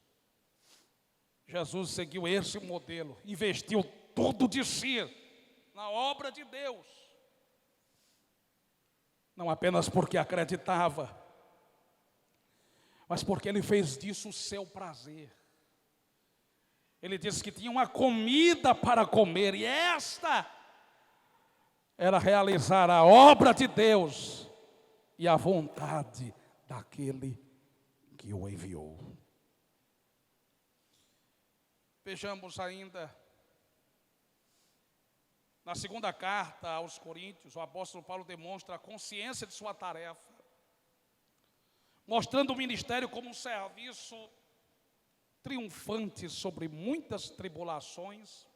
Jesus seguiu esse modelo, investiu tudo de si na obra de Deus. Não apenas porque acreditava, mas porque ele fez disso o seu prazer. Ele disse que tinha uma comida para comer, e esta era realizar a obra de Deus e a vontade daquele que o enviou. Vejamos ainda, na segunda carta aos Coríntios, o apóstolo Paulo demonstra a consciência de sua tarefa, mostrando o ministério como um serviço triunfante sobre muitas tribulações,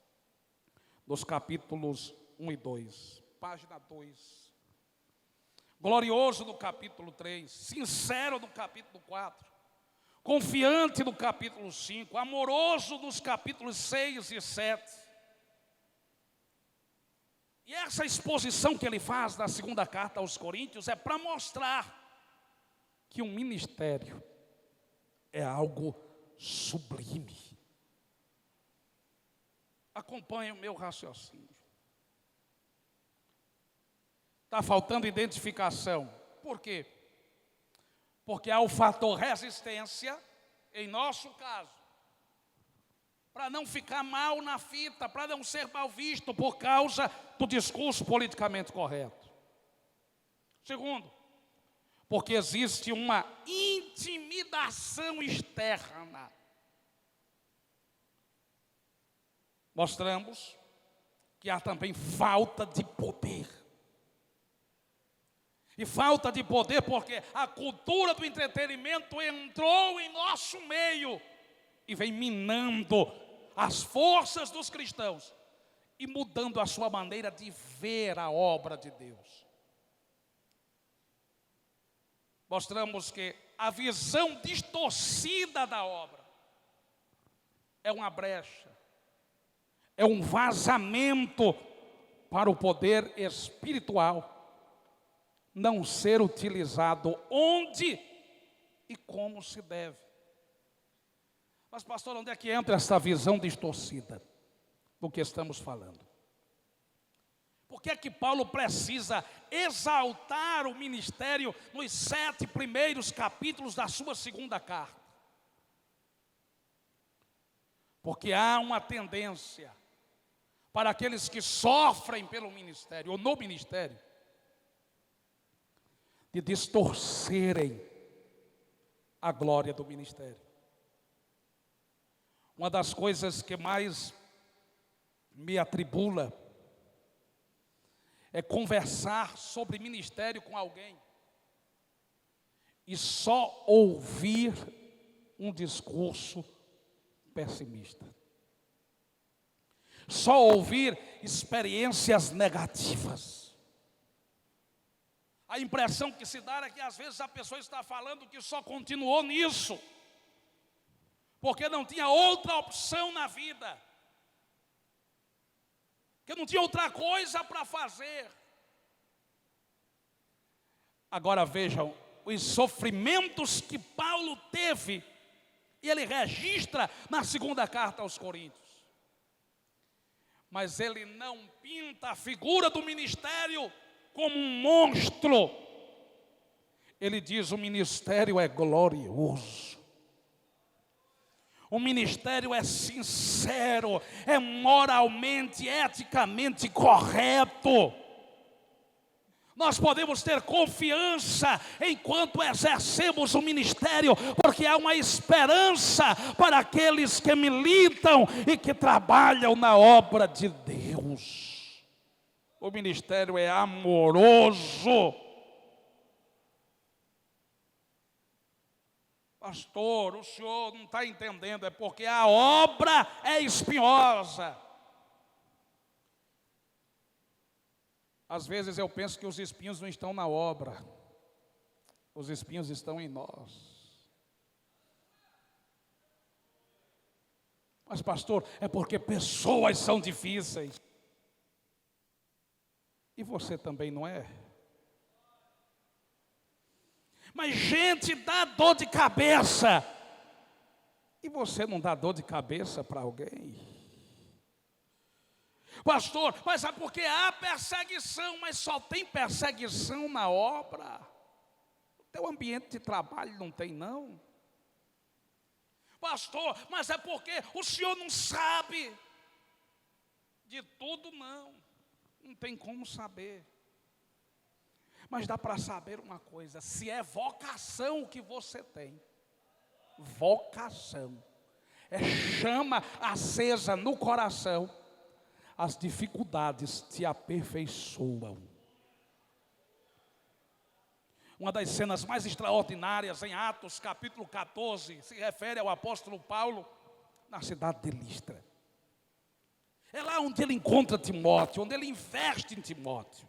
nos capítulos 1 e 2. Página 2, glorioso no capítulo 3, sincero no capítulo 4, confiante no capítulo 5, amoroso nos capítulos 6 e 7. E essa exposição que ele faz na segunda carta aos Coríntios é para mostrar que um ministério é algo sublime. Acompanhe o meu raciocínio. Está faltando identificação. Por quê? Porque há o fator resistência, em nosso caso, para não ficar mal na fita, para não ser mal visto por causa do discurso politicamente correto. Segundo, porque existe uma intimidação externa. Mostramos que há também falta de poder. E falta de poder porque a cultura do entretenimento entrou em nosso meio e vem minando as forças dos cristãos e mudando a sua maneira de ver a obra de Deus. Mostramos que a visão distorcida da obra é uma brecha, é um vazamento para o poder espiritual não ser utilizado onde e como se deve. Mas pastor, onde é que entra essa visão distorcida? do que estamos falando. Por que é que Paulo precisa exaltar o ministério nos 7 primeiros capítulos da sua segunda carta? Porque há uma tendência para aqueles que sofrem pelo ministério, ou no ministério, de distorcerem a glória do ministério. Uma das coisas que mais me atribula é conversar sobre ministério com alguém e só ouvir um discurso pessimista. Só ouvir experiências negativas. A impressão que se dá é que às vezes a pessoa está falando que só continuou nisso, porque não tinha outra opção na vida, que não tinha outra coisa para fazer. Agora vejam os sofrimentos que Paulo teve, e ele registra na segunda carta aos Coríntios. Mas ele não pinta a figura do ministério como um monstro. Ele diz: o ministério é glorioso. O ministério é sincero, é moralmente, eticamente correto. Nós podemos ter confiança enquanto exercemos o ministério, porque há uma esperança para aqueles que militam e que trabalham na obra de Deus. O ministério é amoroso. Pastor, o senhor não está entendendo, é porque a obra é espinhosa. Às vezes eu penso que os espinhos não estão na obra, os espinhos estão em nós. Mas pastor, é porque pessoas são difíceis. E você também não é? Mas gente dá dor de cabeça. E você não dá dor de cabeça para alguém? Pastor, mas é porque há perseguição, mas só tem perseguição na obra. O teu ambiente de trabalho não tem, não. Pastor, mas é porque o senhor não sabe. De tudo não. Não tem como saber. Mas dá para saber uma coisa: se é vocação que você tem, vocação, é chama acesa no coração, as dificuldades te aperfeiçoam. Uma das cenas mais extraordinárias em Atos capítulo 14 se refere ao apóstolo Paulo na cidade de Listra. É lá onde ele encontra Timóteo, onde ele investe em Timóteo.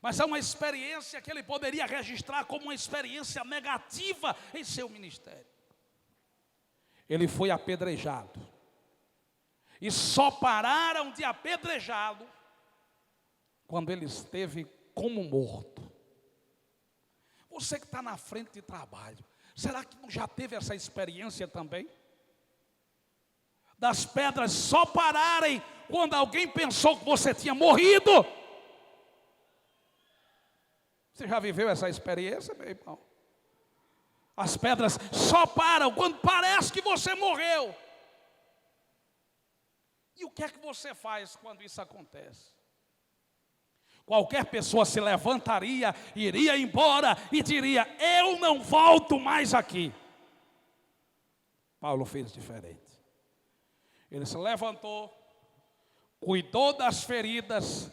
Mas é uma experiência que ele poderia registrar como uma experiência negativa em seu ministério. Ele foi apedrejado. E só pararam de apedrejá-lo quando ele esteve como morto. Você que está na frente de trabalho, será que não já teve essa experiência também? Das pedras só pararem quando alguém pensou que você tinha morrido. Você já viveu essa experiência, meu irmão? As pedras só param quando parece que você morreu. E o que é que você faz quando isso acontece? Qualquer pessoa se levantaria, iria embora e diria: eu não volto mais aqui. Paulo fez diferente. Ele se levantou, cuidou das feridas,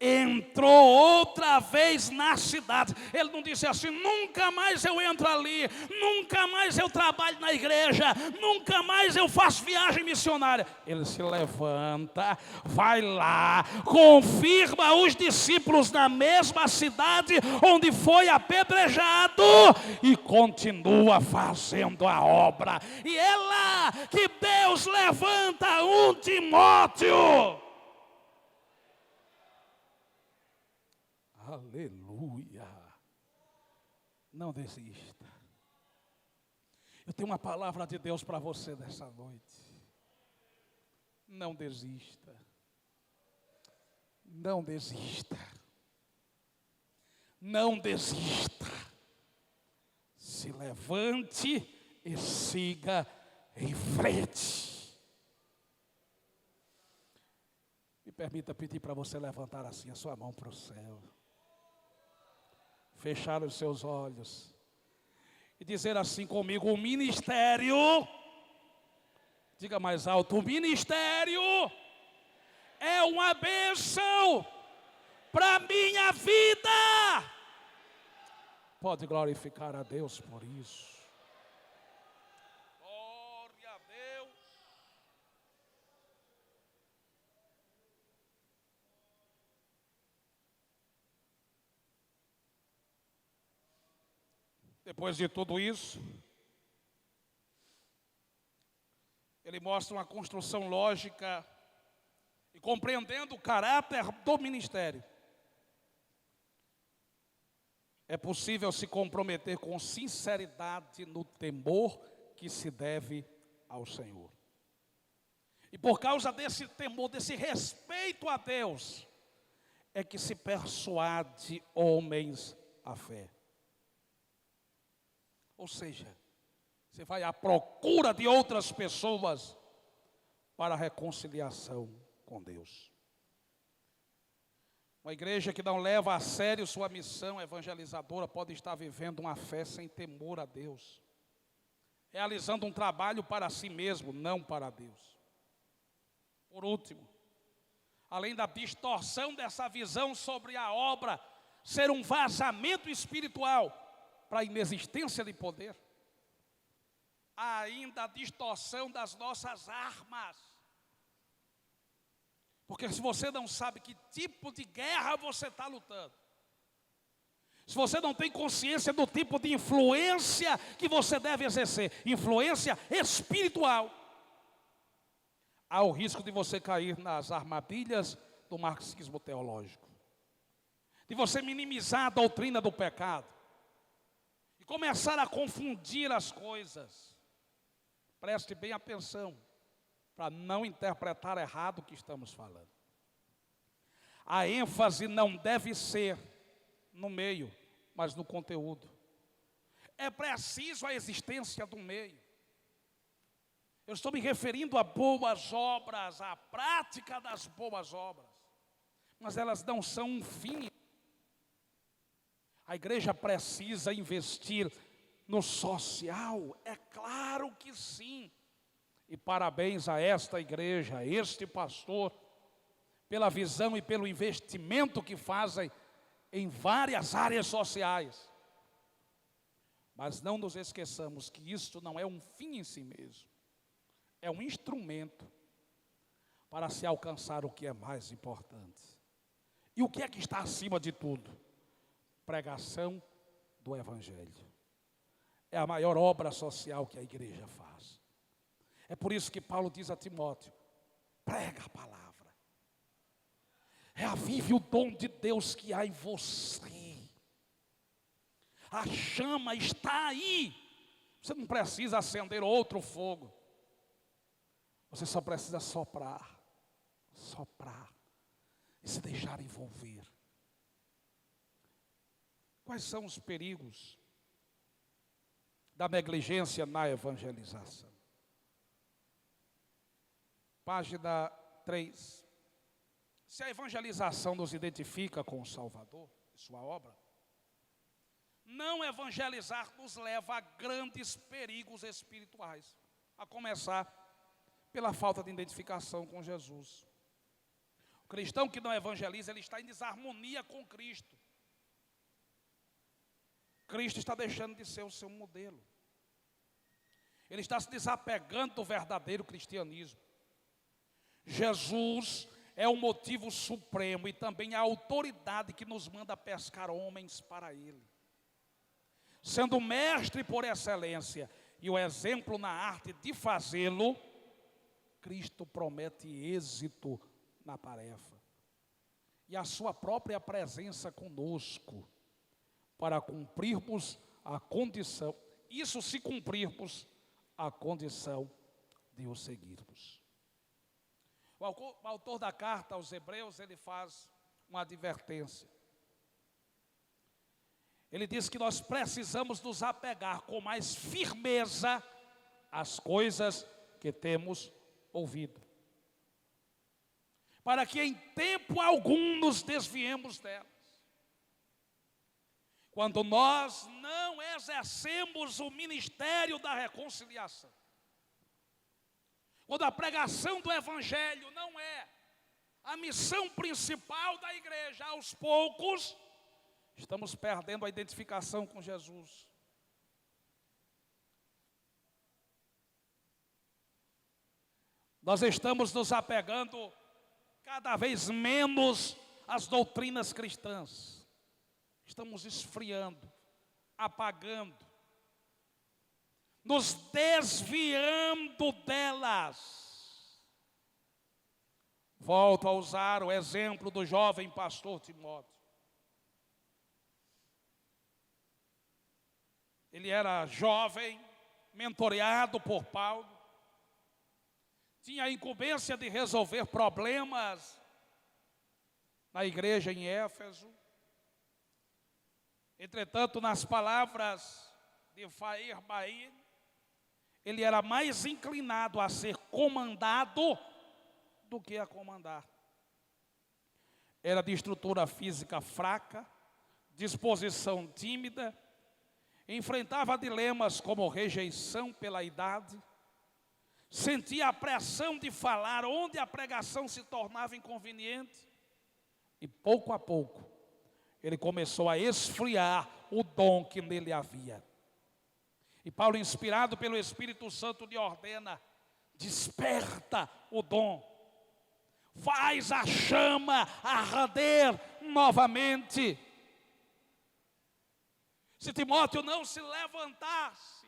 entrou outra vez na cidade. Ele não disse assim: nunca mais eu entro ali, nunca mais eu trabalho na igreja, nunca mais eu faço viagem missionária. Ele se levanta, vai lá, confirma os discípulos na mesma cidade onde foi apedrejado e continua fazendo a obra. E é lá que Deus levanta um Timóteo. Aleluia. Não desista. Eu tenho uma palavra de Deus para você nessa noite. não desista. Não desista. Não desista. Se levante e siga em frente. Me permita pedir para você levantar assim a sua mão para o céu. Fechar os seus olhos. E dizer assim comigo: o ministério, diga mais alto, o ministério é uma bênção para a minha vida. Pode glorificar a Deus por isso. Glória a Deus. Depois de tudo isso, ele mostra uma construção lógica e compreendendo o caráter do ministério. É possível se comprometer com sinceridade no temor que se deve ao Senhor. E por causa desse temor, desse respeito a Deus, é que se persuade homens à fé. Ou seja, você vai à procura de outras pessoas para a reconciliação com Deus. Uma igreja que não leva a sério sua missão evangelizadora pode estar vivendo uma fé sem temor a Deus, realizando um trabalho para si mesmo, não para Deus. Por último, além da distorção dessa visão sobre a obra ser um vazamento espiritual para a inexistência de poder, há ainda a distorção das nossas armas. Porque se você não sabe que tipo de guerra você está lutando, se você não tem consciência do tipo de influência que você deve exercer, influência espiritual, há o risco de você cair nas armadilhas do marxismo teológico, de você minimizar a doutrina do pecado e começar a confundir as coisas. Preste bem atenção para não interpretar errado o que estamos falando. A ênfase não deve ser no meio, mas no conteúdo. É preciso a existência do meio. Eu estou me referindo a boas obras, à prática das boas obras, mas elas não são um fim. A igreja precisa investir no social, é claro que sim. E parabéns a esta igreja, a este pastor, pela visão e pelo investimento que fazem em várias áreas sociais. Mas não nos esqueçamos que isto não é um fim em si mesmo. É um instrumento para se alcançar o que é mais importante. E o que é que está acima de tudo? Pregação do Evangelho. É a maior obra social que a igreja faz. É por isso que Paulo diz a Timóteo: prega a palavra. Reavive o dom de Deus que há em você. A chama está aí. Você não precisa acender outro fogo. Você só precisa soprar. Soprar. E se deixar envolver. Quais são os perigos da negligência na evangelização? Página 3. Se a evangelização nos identifica com o Salvador e sua obra, não evangelizar nos leva a grandes perigos espirituais, a começar pela falta de identificação com Jesus. O cristão que não evangeliza, ele está em desarmonia com Cristo. Cristo está deixando de ser o seu modelo. Ele está se desapegando do verdadeiro cristianismo. Jesus é o motivo supremo e também a autoridade que nos manda pescar homens para Ele. Sendo o mestre por excelência e o exemplo na arte de fazê-lo, Cristo promete êxito na tarefa. E a sua própria presença conosco, para cumprirmos a condição, isso se cumprirmos a condição de o seguirmos. O autor da carta aos Hebreus, ele faz uma advertência. Ele diz que nós precisamos nos apegar com mais firmeza às coisas que temos ouvido, para que em tempo algum nos desviemos delas. Quando nós não exercemos o ministério da reconciliação, quando a pregação do Evangelho não é a missão principal da igreja, aos poucos, estamos perdendo a identificação com Jesus. Nós estamos nos apegando cada vez menos às doutrinas cristãs. Estamos esfriando, apagando, nos desviando delas. Volto a usar o exemplo do jovem pastor Timóteo. Ele era jovem, mentoreado por Paulo, tinha a incumbência de resolver problemas na igreja em Éfeso. Entretanto, nas palavras de Fair Baí, ele era mais inclinado a ser comandado do que a comandar. Era de estrutura física fraca, disposição tímida, enfrentava dilemas como rejeição pela idade, sentia a pressão de falar onde a pregação se tornava inconveniente, e pouco a pouco ele começou a esfriar o dom que nele havia. E Paulo, inspirado pelo Espírito Santo, lhe ordena: desperta o dom, faz a chama arder novamente. Se Timóteo não se levantasse,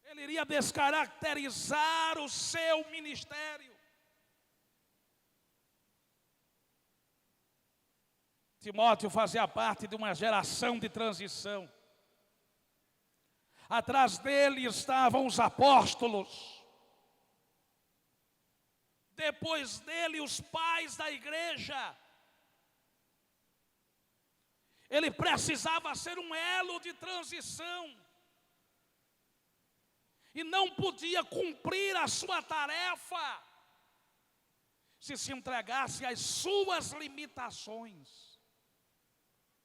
ele iria descaracterizar o seu ministério. Timóteo fazia parte de uma geração de transição. Atrás dele estavam os apóstolos. Depois dele, os pais da igreja. Ele precisava ser um elo de transição. E não podia cumprir a sua tarefa se entregasse às suas limitações.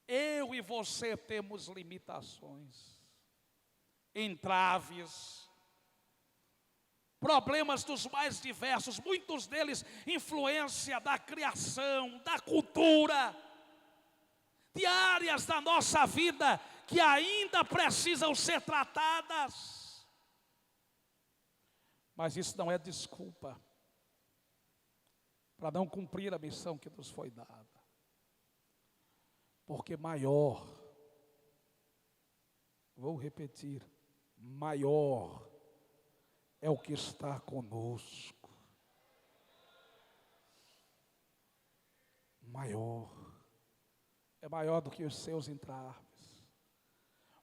Eu e você temos limitações, entraves, problemas dos mais diversos, muitos deles influência da criação, da cultura, de áreas da nossa vida que ainda precisam ser tratadas. Mas isso não é desculpa para não cumprir a missão que nos foi dada. Porque maior, vou repetir, maior é o que está conosco. Maior. É maior do que os seus entraves.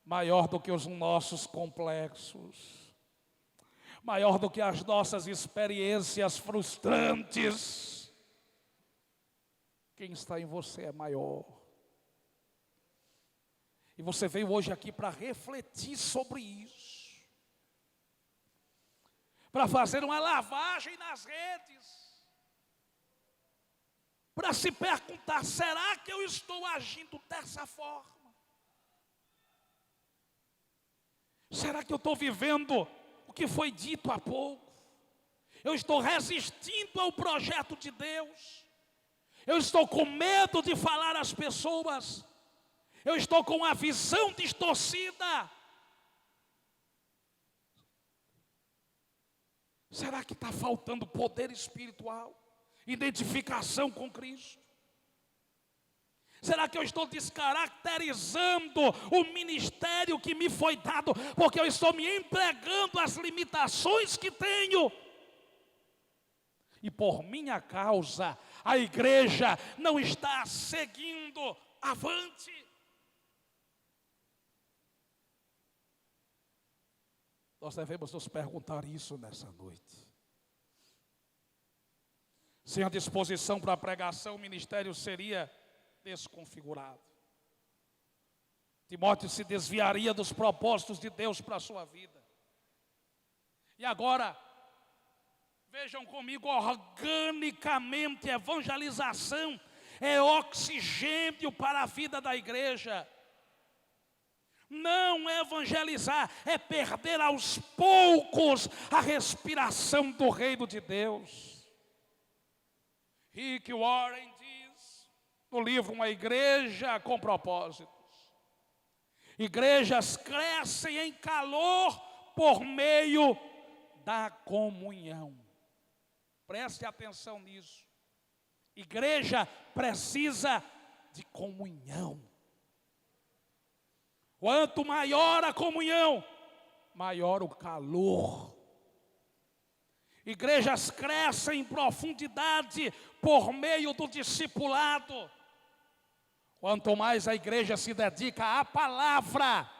Maior do que os nossos complexos. Maior do que as nossas experiências frustrantes. Quem está em você é maior. E você veio hoje aqui para refletir sobre isso. Para fazer uma lavagem nas redes. Para se perguntar, será que eu estou agindo dessa forma? Será que eu estou vivendo o que foi dito há pouco? Eu estou resistindo ao projeto de Deus? Eu estou com medo de falar às pessoas? Eu estou com a visão distorcida? Será que está faltando poder espiritual? Identificação com Cristo? Será que eu estou descaracterizando o ministério que me foi dado, porque eu estou me entregando às limitações que tenho? E por minha causa, a igreja não está seguindo avante. Nós devemos nos perguntar isso nessa noite. Sem a disposição para a pregação, o ministério seria desconfigurado. Timóteo se desviaria dos propósitos de Deus para a sua vida. E agora, vejam comigo, organicamente, evangelização é oxigênio para a vida da igreja. Não evangelizar é perder aos poucos a respiração do reino de Deus. Rick Warren diz no livro Uma Igreja com Propósitos: igrejas crescem em calor por meio da comunhão. Preste atenção nisso. Igreja precisa de comunhão. Quanto maior a comunhão, maior o calor. Igrejas crescem em profundidade por meio do discipulado. Quanto mais a igreja se dedica à palavra,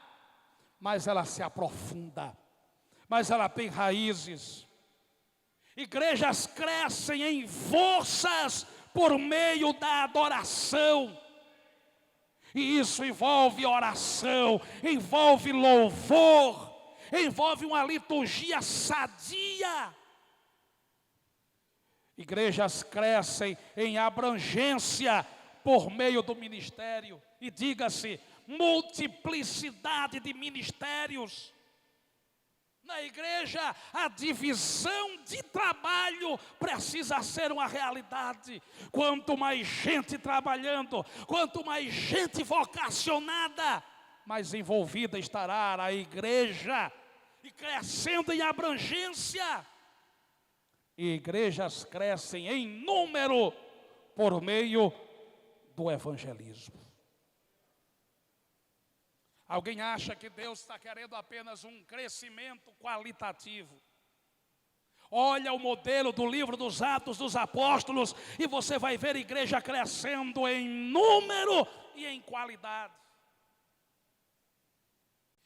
mais ela se aprofunda, mais ela tem raízes. Igrejas crescem em forças por meio da adoração. E isso envolve oração, envolve louvor, envolve uma liturgia sadia. Igrejas crescem em abrangência por meio do ministério. E diga-se, multiplicidade de ministérios. Na igreja, a divisão de trabalho precisa ser uma realidade. Quanto mais gente trabalhando, quanto mais gente vocacionada, mais envolvida estará a igreja. E crescendo em abrangência. E igrejas crescem em número por meio do evangelismo. Alguém acha que Deus está querendo apenas um crescimento qualitativo? Olha o modelo do livro dos Atos dos Apóstolos e você vai ver a igreja crescendo em número e em qualidade.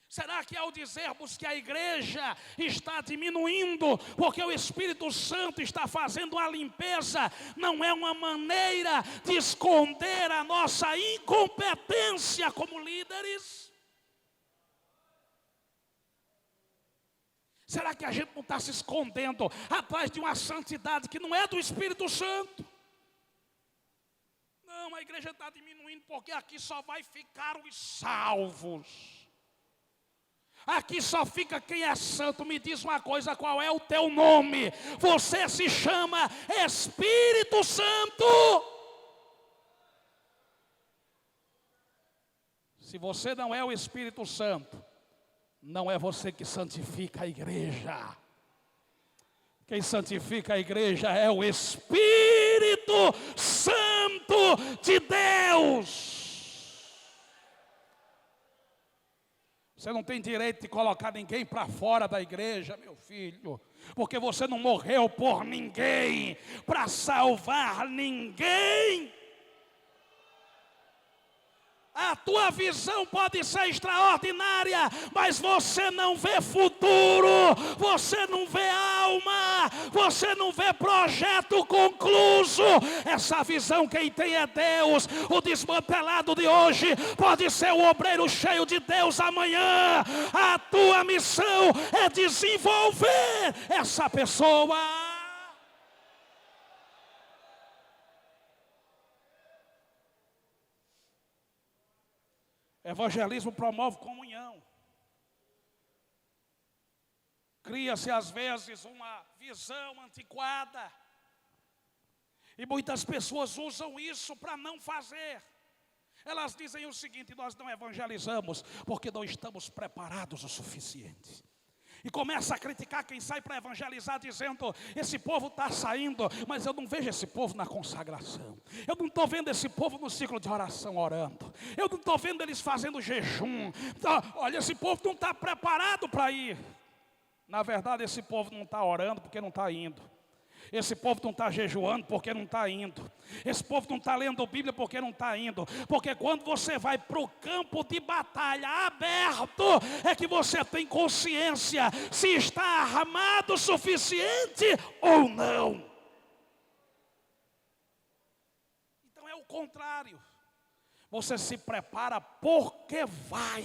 Será que ao dizermos que a igreja está diminuindo porque o Espírito Santo está fazendo a limpeza, não é uma maneira de esconder a nossa incompetência como líderes? Será que a gente não está se escondendo atrás de uma santidade que não é do Espírito Santo? Não, a igreja está diminuindo porque aqui só vai ficar os salvos. Aqui só fica quem é santo. Me diz uma coisa, qual é o teu nome? Você se chama Espírito Santo. Se você não é o Espírito Santo, não é você que santifica a igreja. Quem santifica a igreja é o Espírito Santo de Deus. Você não tem direito de colocar ninguém para fora da igreja, meu filho, porque você não morreu por ninguém, para salvar ninguém. A tua visão pode ser extraordinária, mas você não vê futuro, você não vê alma, você não vê projeto concluso. Essa visão quem tem é Deus. O desmantelado de hoje pode ser o obreiro cheio de Deus amanhã. A tua missão é desenvolver essa pessoa. Evangelismo promove comunhão. Cria-se às vezes uma visão antiquada. E muitas pessoas usam isso para não fazer. Elas dizem o seguinte: nós não evangelizamos porque não estamos preparados o suficiente. E começa a criticar quem sai para evangelizar, dizendo: esse povo está saindo, mas eu não vejo esse povo na consagração. Eu não estou vendo esse povo no ciclo de oração orando. Eu não estou vendo eles fazendo jejum. Então, olha, esse povo não está preparado para ir. Na verdade, esse povo não está orando porque não está indo. Esse povo não está jejuando porque não está indo. Esse povo não está lendo a Bíblia porque não está indo. Porque quando você vai para o campo de batalha aberto, é que você tem consciência se está armado o suficiente ou não. contrário, você se prepara porque vai.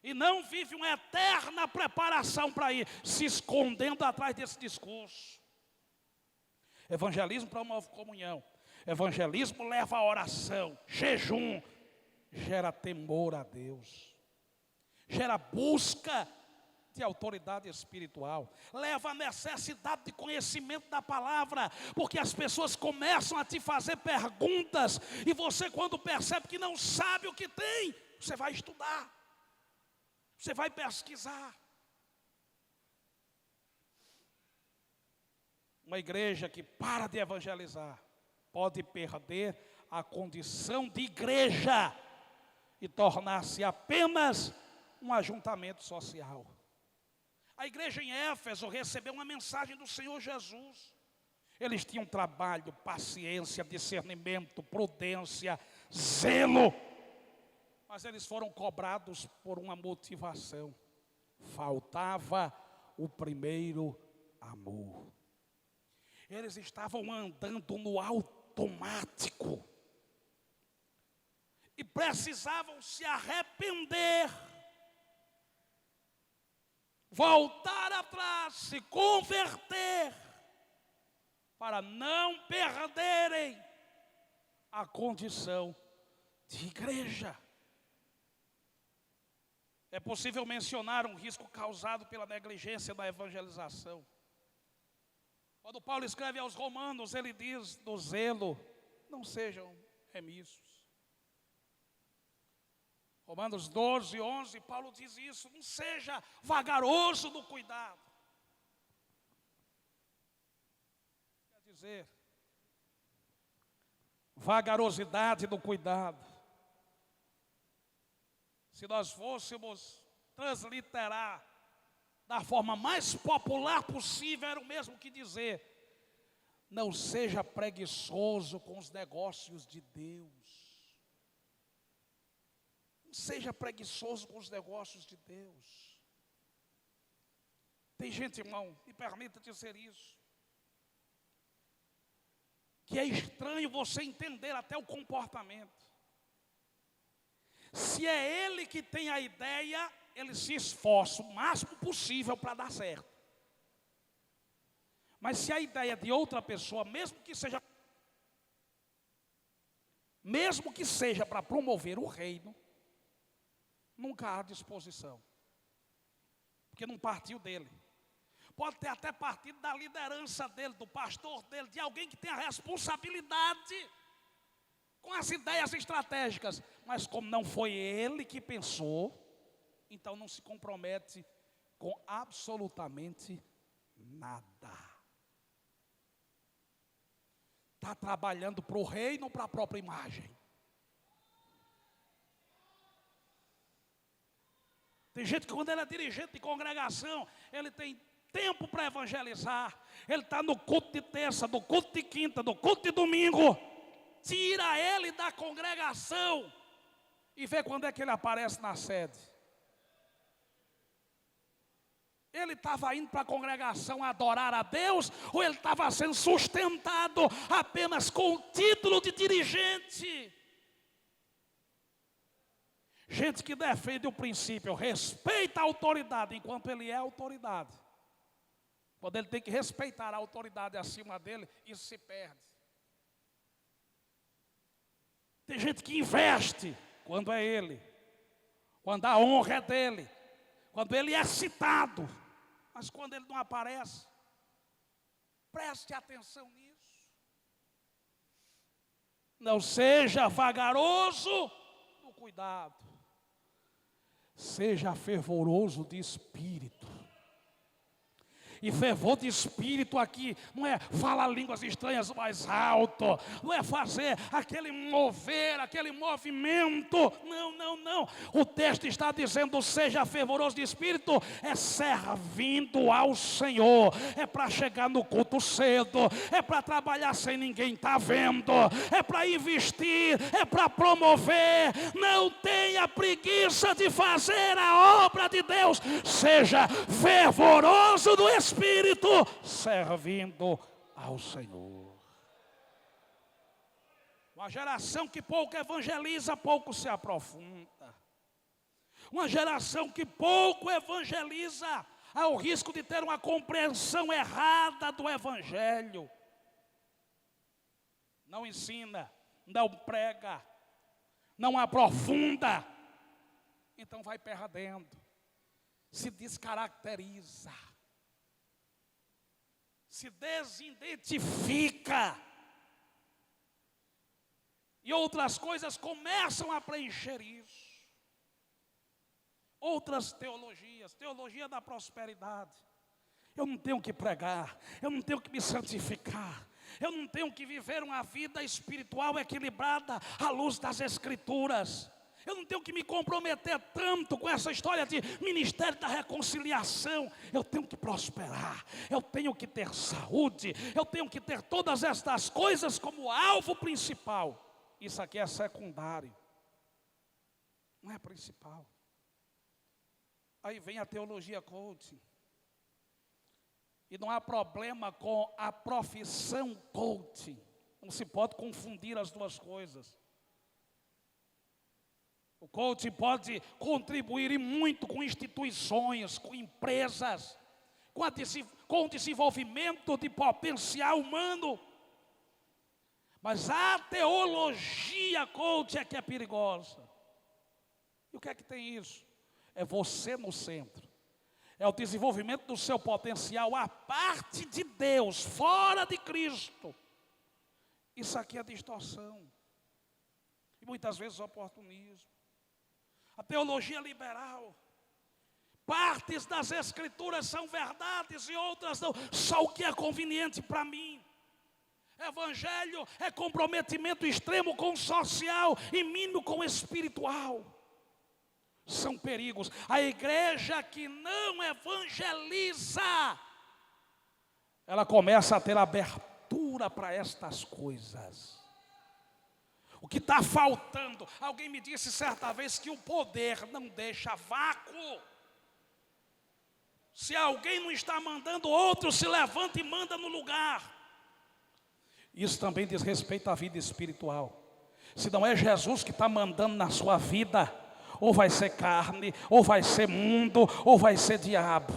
E não vive uma eterna preparação para ir, se escondendo atrás desse discurso. Evangelismo promove comunhão. Evangelismo leva a oração, jejum, gera temor a Deus, gera busca de autoridade espiritual, leva a necessidade de conhecimento da palavra, porque as pessoas começam a te fazer perguntas, e você, quando percebe que não sabe o que tem, você vai estudar, você vai pesquisar. Uma igreja que para de evangelizar pode perder a condição de igreja e tornar-se apenas um ajuntamento social. A igreja em Éfeso recebeu uma mensagem do Senhor Jesus. Eles tinham trabalho, paciência, discernimento, prudência, zelo, mas eles foram cobrados por uma motivação: faltava o primeiro amor. Eles estavam andando no automático e precisavam se arrepender, voltar atrás, se converter, para não perderem a condição de igreja. É possível mencionar um risco causado pela negligência da evangelização. Quando Paulo escreve aos Romanos, ele diz: do zelo não sejam remissos. Romanos 12, 11, Paulo diz isso: não seja vagaroso no cuidado. Quer dizer, vagarosidade no cuidado. Se nós fôssemos transliterar da forma mais popular possível, era o mesmo que dizer: não seja preguiçoso com os negócios de Deus. Não seja preguiçoso com os negócios de Deus. Tem gente, irmão, me permita dizer isso, que é estranho você entender até o comportamento. Se é ele que tem a ideia, ele se esforça o máximo possível para dar certo. Mas se a ideia é de outra pessoa, mesmo que seja para promover o reino, nunca há disposição, porque não partiu dele. Pode ter até partido da liderança dele, do pastor dele, de alguém que tem a responsabilidade com as ideias estratégicas, mas como não foi ele que pensou, então não se compromete com absolutamente nada. Está trabalhando para o reino ou para a própria imagem? Tem gente que, quando ele é dirigente de congregação, ele tem tempo para evangelizar. Ele está no culto de terça, no culto de quinta, no culto de domingo. Tira ele da congregação e vê quando é que ele aparece na sede. Ele estava indo para a congregação adorar a Deus, ou ele estava sendo sustentado apenas com o título de dirigente? Gente que defende o princípio, respeita a autoridade enquanto ele é autoridade. Quando ele tem que respeitar a autoridade acima dele, isso se perde. Tem gente que investe quando é ele, quando a honra é dele, quando ele é citado, mas quando ele não aparece, preste atenção nisso. Não seja vagaroso no cuidado, seja fervoroso de espírito. E fervor de espírito aqui não é falar línguas estranhas mais alto, não é fazer aquele mover, aquele movimento. Não. O texto está dizendo: seja fervoroso de espírito, é servindo ao Senhor, é para chegar no culto cedo, é para trabalhar sem ninguém estar vendo, é para investir, é para promover. Não tenha preguiça de fazer a obra de Deus. Seja fervoroso do Espírito, servindo ao Senhor. Uma geração que pouco evangeliza, pouco se aprofunda. Uma geração que pouco evangeliza, há o risco de ter uma compreensão errada do evangelho. Não ensina, não prega, não aprofunda. Então vai perdendo, se descaracteriza, se desidentifica. E outras coisas começam a preencher isso. Outras teologias, teologia da prosperidade. Eu não tenho que pregar, eu não tenho que me santificar, eu não tenho que viver uma vida espiritual equilibrada à luz das Escrituras. Eu não tenho que me comprometer tanto com essa história de ministério da reconciliação. Eu tenho que prosperar, eu tenho que ter saúde, eu tenho que ter todas estas coisas como alvo principal. Isso aqui é secundário, não é principal. Aí vem a teologia coaching. E não há problema com a profissão coaching. Não se pode confundir as duas coisas. O coaching pode contribuir e muito com instituições, com empresas, com o desenvolvimento de potencial humano. Mas a teologia coaching é que é perigosa. E o que é que tem isso? É você no centro. É o desenvolvimento do seu potencial à parte de Deus, fora de Cristo. Isso aqui é distorção. E muitas vezes oportunismo. A teologia liberal. Partes das Escrituras são verdades e outras não. Só o que é conveniente para mim. Evangelho é comprometimento extremo com o social e mínimo com o espiritual. São perigos. A igreja que não evangeliza, ela começa a ter abertura para estas coisas. O que está faltando? Alguém me disse certa vez que o poder não deixa vácuo. Se alguém não está mandando, outro se levanta e manda no lugar. Isso também diz respeito à vida espiritual. Se não é Jesus que está mandando na sua vida, ou vai ser carne, ou vai ser mundo, ou vai ser diabo.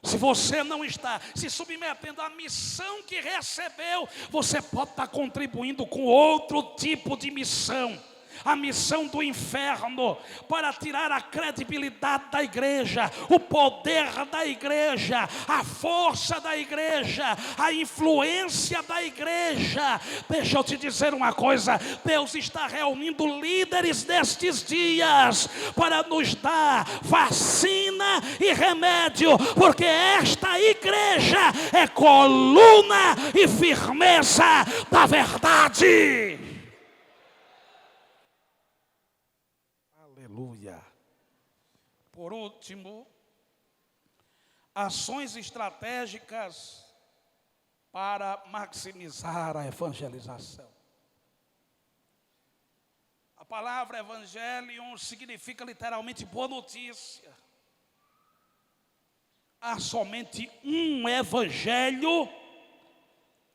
Se você não está se submetendo à missão que recebeu, você pode estar contribuindo com outro tipo de missão. A missão do inferno, para tirar a credibilidade da igreja, o poder da igreja, a força da igreja, a influência da igreja. Deixa eu te dizer uma coisa, Deus está reunindo líderes nestes dias para nos dar vacina e remédio, porque esta igreja é coluna e firmeza da verdade. Aleluia. Por último, ações estratégicas para maximizar a evangelização. A palavra evangelium significa literalmente boa notícia. Há somente um evangelho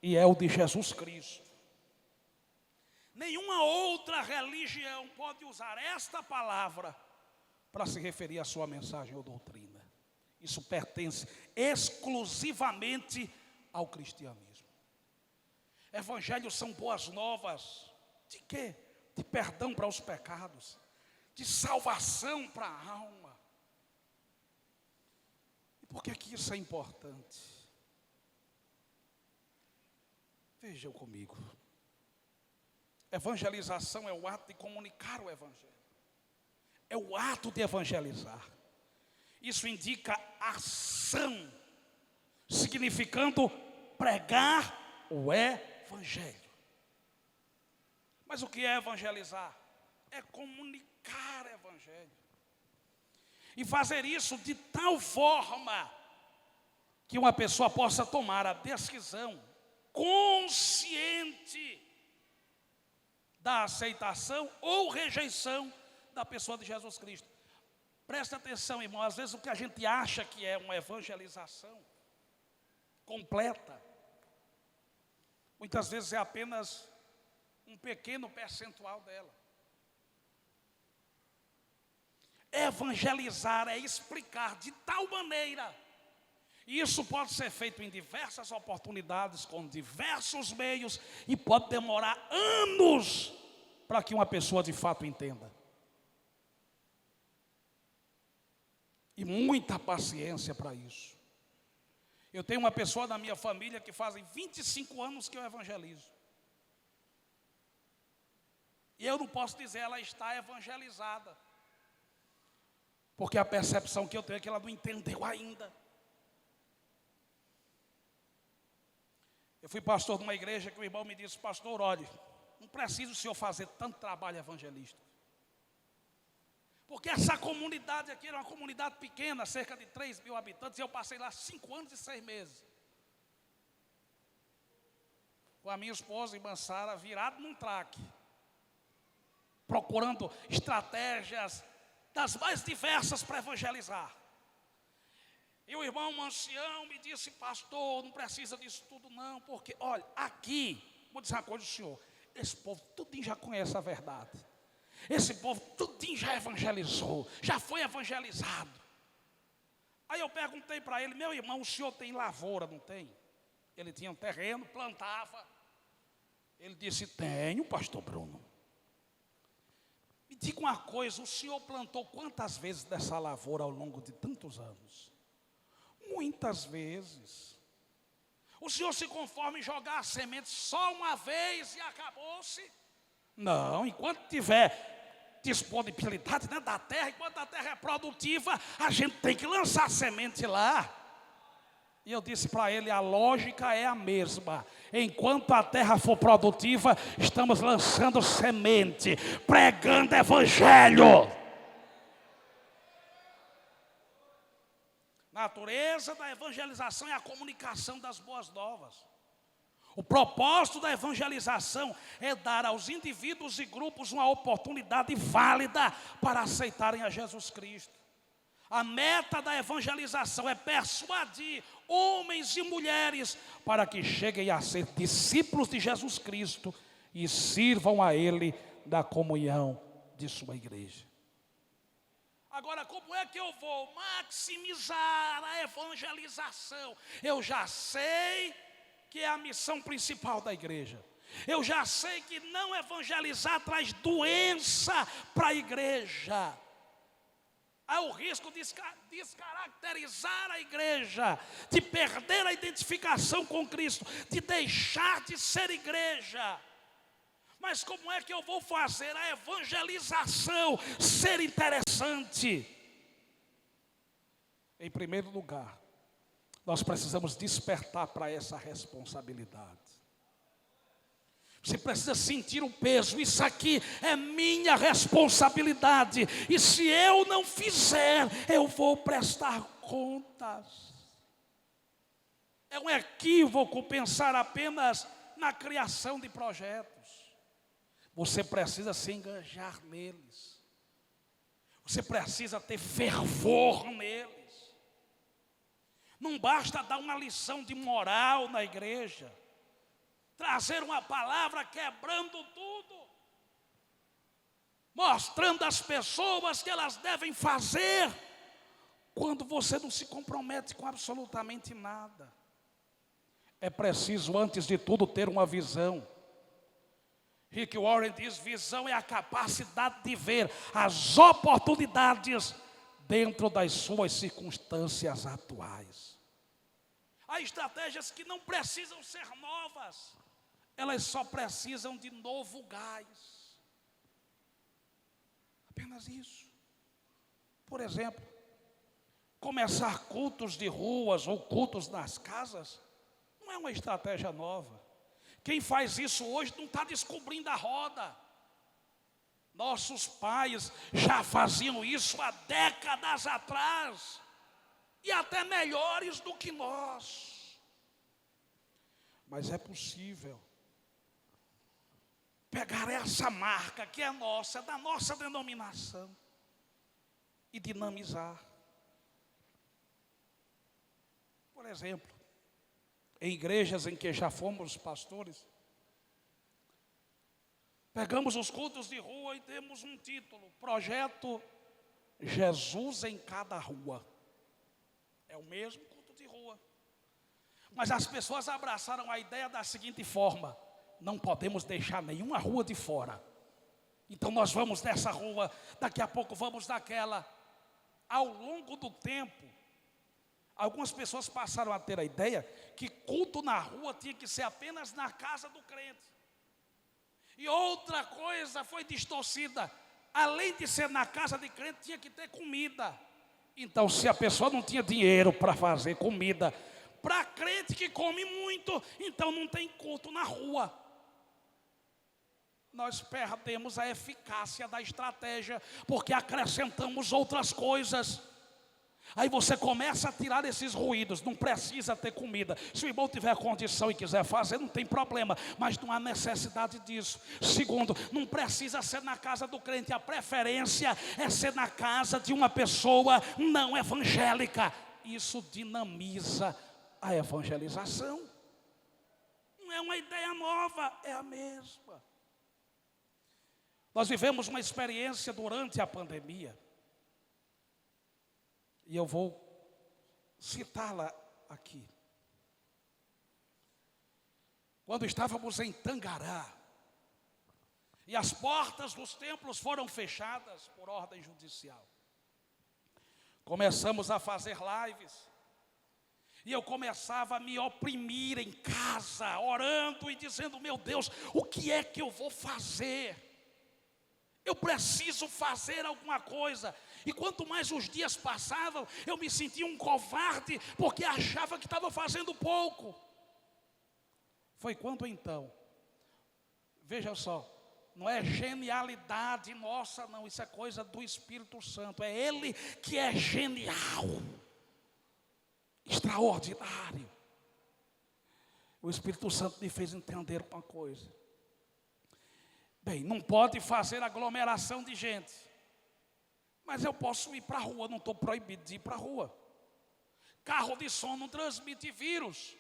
e é o de Jesus Cristo. Nenhuma outra religião pode usar esta palavra para se referir à sua mensagem ou doutrina. Isso pertence exclusivamente ao cristianismo. Evangelhos são boas novas. De quê? De perdão para os pecados, de salvação para a alma. E por que isso é importante? Vejam comigo. Evangelização é o ato de comunicar o evangelho. É o ato de evangelizar. Isso indica ação, significando pregar o evangelho. Mas o que é evangelizar? É comunicar o evangelho. E fazer isso de tal forma que uma pessoa possa tomar a decisão consciente da aceitação ou rejeição da pessoa de Jesus Cristo. Presta atenção, irmão, às vezes o que a gente acha que é uma evangelização completa, muitas vezes é apenas um pequeno percentual dela. Evangelizar é explicar de tal maneira. E isso pode ser feito em diversas oportunidades, com diversos meios, e pode demorar anos para que uma pessoa de fato entenda. E muita paciência para isso. Eu tenho uma pessoa na minha família que fazem 25 anos que eu evangelizo. E eu não posso dizer ela está evangelizada. Porque a percepção que eu tenho é que ela não entendeu ainda. Eu fui pastor de uma igreja que o irmão me disse: pastor, olhe, não precisa o senhor fazer tanto trabalho evangelístico. Porque essa comunidade aqui era uma comunidade pequena, cerca de 3.000 habitantes, e eu passei lá 5 anos e 6 meses. Com a minha esposa, irmã Sara, virado num traque, procurando estratégias das mais diversas para evangelizar. E o irmão ancião me disse: pastor, não precisa disso tudo não, porque, olha, aqui, vou dizer uma coisa ao senhor, esse povo tudinho já conhece a verdade. Esse povo tudinho já evangelizou, já foi evangelizado. Aí eu perguntei para ele: meu irmão, o senhor tem lavoura, não tem? Ele tinha um terreno, plantava. Ele disse: tenho, pastor Bruno. Me diga uma coisa, o senhor plantou quantas vezes dessa lavoura ao longo de tantos anos? Muitas vezes. O senhor se conforma em jogar a semente só uma vez e acabou-se? Não, enquanto tiver disponibilidade, né, da terra, enquanto a terra é produtiva, a gente tem que lançar a semente lá. E eu disse para ele: a lógica é a mesma. Enquanto a terra for produtiva, estamos lançando semente, pregando evangelho. A natureza da evangelização é a comunicação das boas novas. O propósito da evangelização é dar aos indivíduos e grupos uma oportunidade válida para aceitarem a Jesus Cristo. A meta da evangelização é persuadir homens e mulheres para que cheguem a ser discípulos de Jesus Cristo e sirvam a Ele da comunhão de sua igreja. Agora, como é que eu vou maximizar a evangelização? Eu já sei que é a missão principal da igreja. Eu já sei que não evangelizar traz doença para a igreja. Há o risco de descaracterizar a igreja, de perder a identificação com Cristo, de deixar de ser igreja. Mas como é que eu vou fazer a evangelização ser interessante? Em primeiro lugar, nós precisamos despertar para essa responsabilidade. Você precisa sentir o peso. Isso aqui é minha responsabilidade. E se eu não fizer, eu vou prestar contas. É um equívoco pensar apenas na criação de projetos. Você precisa se engajar neles. Você precisa ter fervor neles. Não basta dar uma lição de moral na igreja, trazer uma palavra quebrando tudo, mostrando às pessoas que elas devem fazer, quando você não se compromete com absolutamente nada. É preciso, antes de tudo, ter uma visão. Rick Warren diz: visão é a capacidade de ver as oportunidades dentro das suas circunstâncias atuais. Há estratégias que não precisam ser novas, elas só precisam de novo gás. Apenas isso. Por exemplo, começar cultos de ruas ou cultos nas casas não é uma estratégia nova. Quem faz isso hoje não está descobrindo a roda. Nossos pais já faziam isso há décadas atrás, e até melhores do que nós. Mas é possível pegar essa marca que é nossa, da nossa denominação, e dinamizar. Por exemplo, em igrejas em que já fomos pastores, Pegamos os cultos de rua e demos um título: Projeto Jesus em cada rua. É o mesmo culto de rua. Mas as pessoas abraçaram a ideia da seguinte forma: não podemos deixar nenhuma rua de fora. Então nós vamos nessa rua, daqui a pouco vamos naquela. Ao longo do tempo, algumas pessoas passaram a ter a ideia que culto na rua tinha que ser apenas na casa do crente. E outra coisa foi distorcida: além de ser na casa de crente, tinha que ter comida. Então, se a pessoa não tinha dinheiro para fazer comida para crente que come muito, então não tem culto na rua. Nós perdemos a eficácia da estratégia, porque acrescentamos outras coisas. Aí você começa a tirar esses ruídos. Não precisa ter comida. Se o irmão tiver condição e quiser fazer, não tem problema, mas não há necessidade disso. Segundo, não precisa ser na casa do crente. A preferência é ser na casa de uma pessoa não evangélica. Isso dinamiza a evangelização. Não é uma ideia nova, é a mesma. Nós vivemos uma experiência durante a pandemia, e eu vou citá-la aqui. Quando estávamos em Tangará, e as portas dos templos foram fechadas por ordem judicial, começamos a fazer lives, e eu começava a me oprimir em casa, orando e dizendo: meu Deus, o que é que eu vou fazer? Eu preciso fazer alguma coisa. E quanto mais os dias passavam, eu me sentia um covarde, porque achava que estava fazendo pouco. Foi quando então, veja só, não é genialidade nossa não, isso é coisa do Espírito Santo. É Ele que é genial, extraordinário. O Espírito Santo me fez entender uma coisa. Bem, não pode fazer aglomeração de gente, mas eu posso ir para a rua, não estou proibido de ir para a rua. Carro de som não transmite vírus.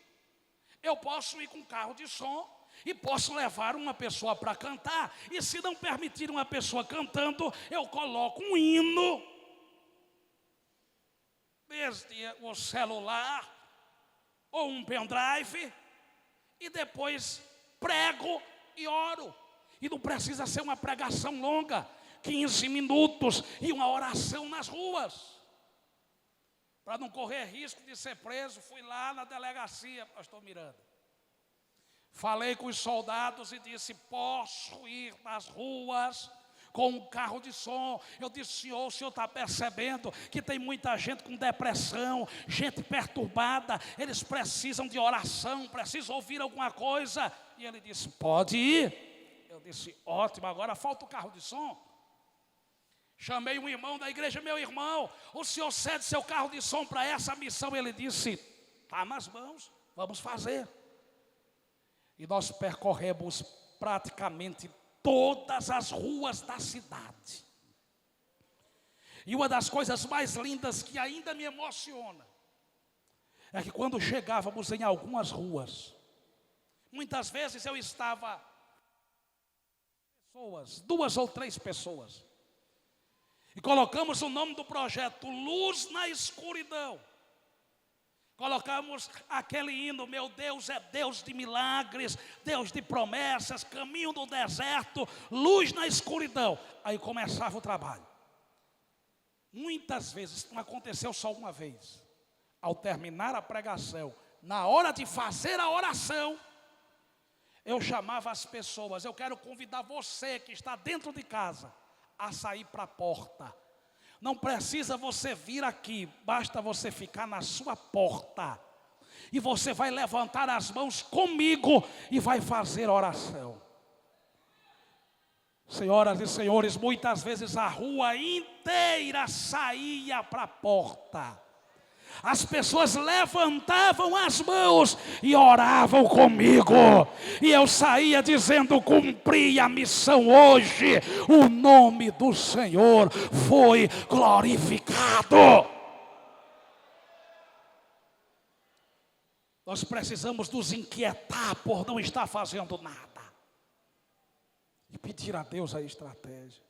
Eu posso ir com carro de som e posso levar uma pessoa para cantar. E se não permitir uma pessoa cantando, eu coloco um hino, desde o celular ou um pendrive, e depois prego e oro. E não precisa ser uma pregação longa, 15 minutos e uma oração nas ruas. Para não correr risco de ser preso, fui lá na delegacia, pastor Miranda. Falei com os soldados e disse: posso ir nas ruas com um carro de som? Eu disse: senhor, o senhor está percebendo que tem muita gente com depressão, gente perturbada, eles precisam de oração, precisam ouvir alguma coisa. E ele disse: pode ir. Eu disse: ótimo, agora falta o carro de som. Chamei um irmão da igreja: meu irmão, o senhor cede seu carro de som para essa missão? Ele disse: está nas mãos, vamos fazer. E nós percorremos praticamente todas as ruas da cidade. E uma das coisas mais lindas que ainda me emociona é que quando chegávamos em algumas ruas, muitas vezes eu estava pessoas, 2 ou 3 pessoas, e colocamos o nome do projeto Luz na Escuridão. Colocamos aquele hino: meu Deus é Deus de milagres, Deus de promessas, caminho do deserto, luz na escuridão. Aí começava o trabalho. Muitas vezes, não aconteceu só uma vez, ao terminar a pregação, na hora de fazer a oração, eu chamava as pessoas: eu quero convidar você que está dentro de casa a sair para a porta. Não precisa você vir aqui, basta você ficar na sua porta. E você vai levantar as mãos comigo e vai fazer oração. Senhoras e senhores, muitas vezes a rua inteira saía para a porta. As pessoas levantavam as mãos e oravam comigo. E eu saía dizendo: cumpri a missão hoje. O nome do Senhor foi glorificado. Nós precisamos nos inquietar por não estar fazendo nada. e pedir a Deus a estratégia.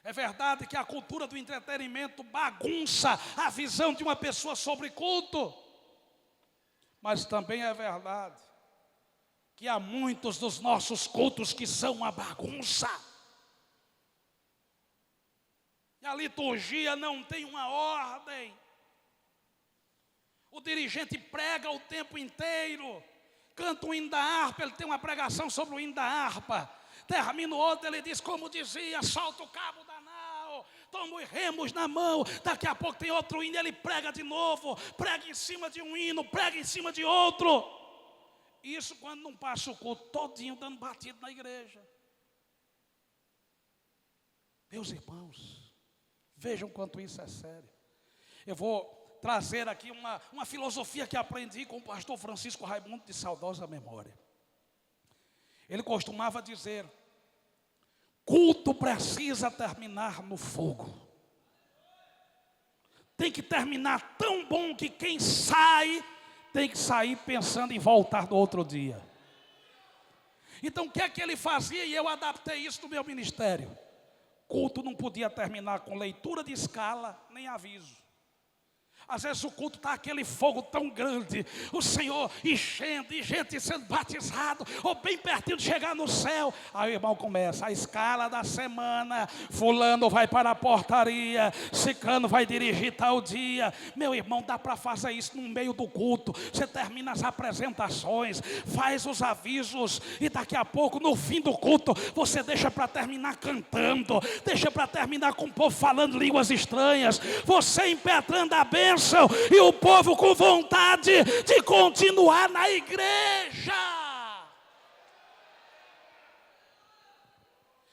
É verdade que a cultura do entretenimento bagunça a visão de uma pessoa sobre culto. Mas também é verdade que há muitos dos nossos cultos que são uma bagunça. E a liturgia não tem uma ordem. O dirigente prega o tempo inteiro. Canta o hino da harpa, ele tem uma pregação sobre o hino da harpa. Termina o outro, ele diz, como dizia, solta o cabo da nau, toma os remos na mão. Daqui a pouco tem outro hino, ele prega de novo. Prega em cima de um hino, prega em cima de outro. Isso quando não passa o culto todinho dando batido na igreja. Meus irmãos, vejam quanto isso é sério. Eu vou trazer aqui uma filosofia que aprendi com o pastor Francisco Raimundo de saudosa memória. Ele costumava dizer, culto precisa terminar no fogo. Tem que terminar tão bom que quem sai, tem que sair pensando em voltar no outro dia. Então o que é que ele fazia? E eu adaptei isso no meu ministério. Culto não podia terminar com leitura de escala, nem aviso. Às vezes o culto está aquele fogo tão grande, o Senhor enchendo e gente sendo batizado, ou bem pertinho de chegar no céu. Aí o irmão começa, a escala da semana, fulano vai para a portaria, ciclano vai dirigir tal dia. Meu irmão, dá para fazer isso no meio do culto. Você termina as apresentações, faz os avisos, e daqui a pouco, no fim do culto, você deixa para terminar cantando, deixa para terminar com o povo falando línguas estranhas, você impetrando a bênção, e o povo com vontade de continuar na igreja.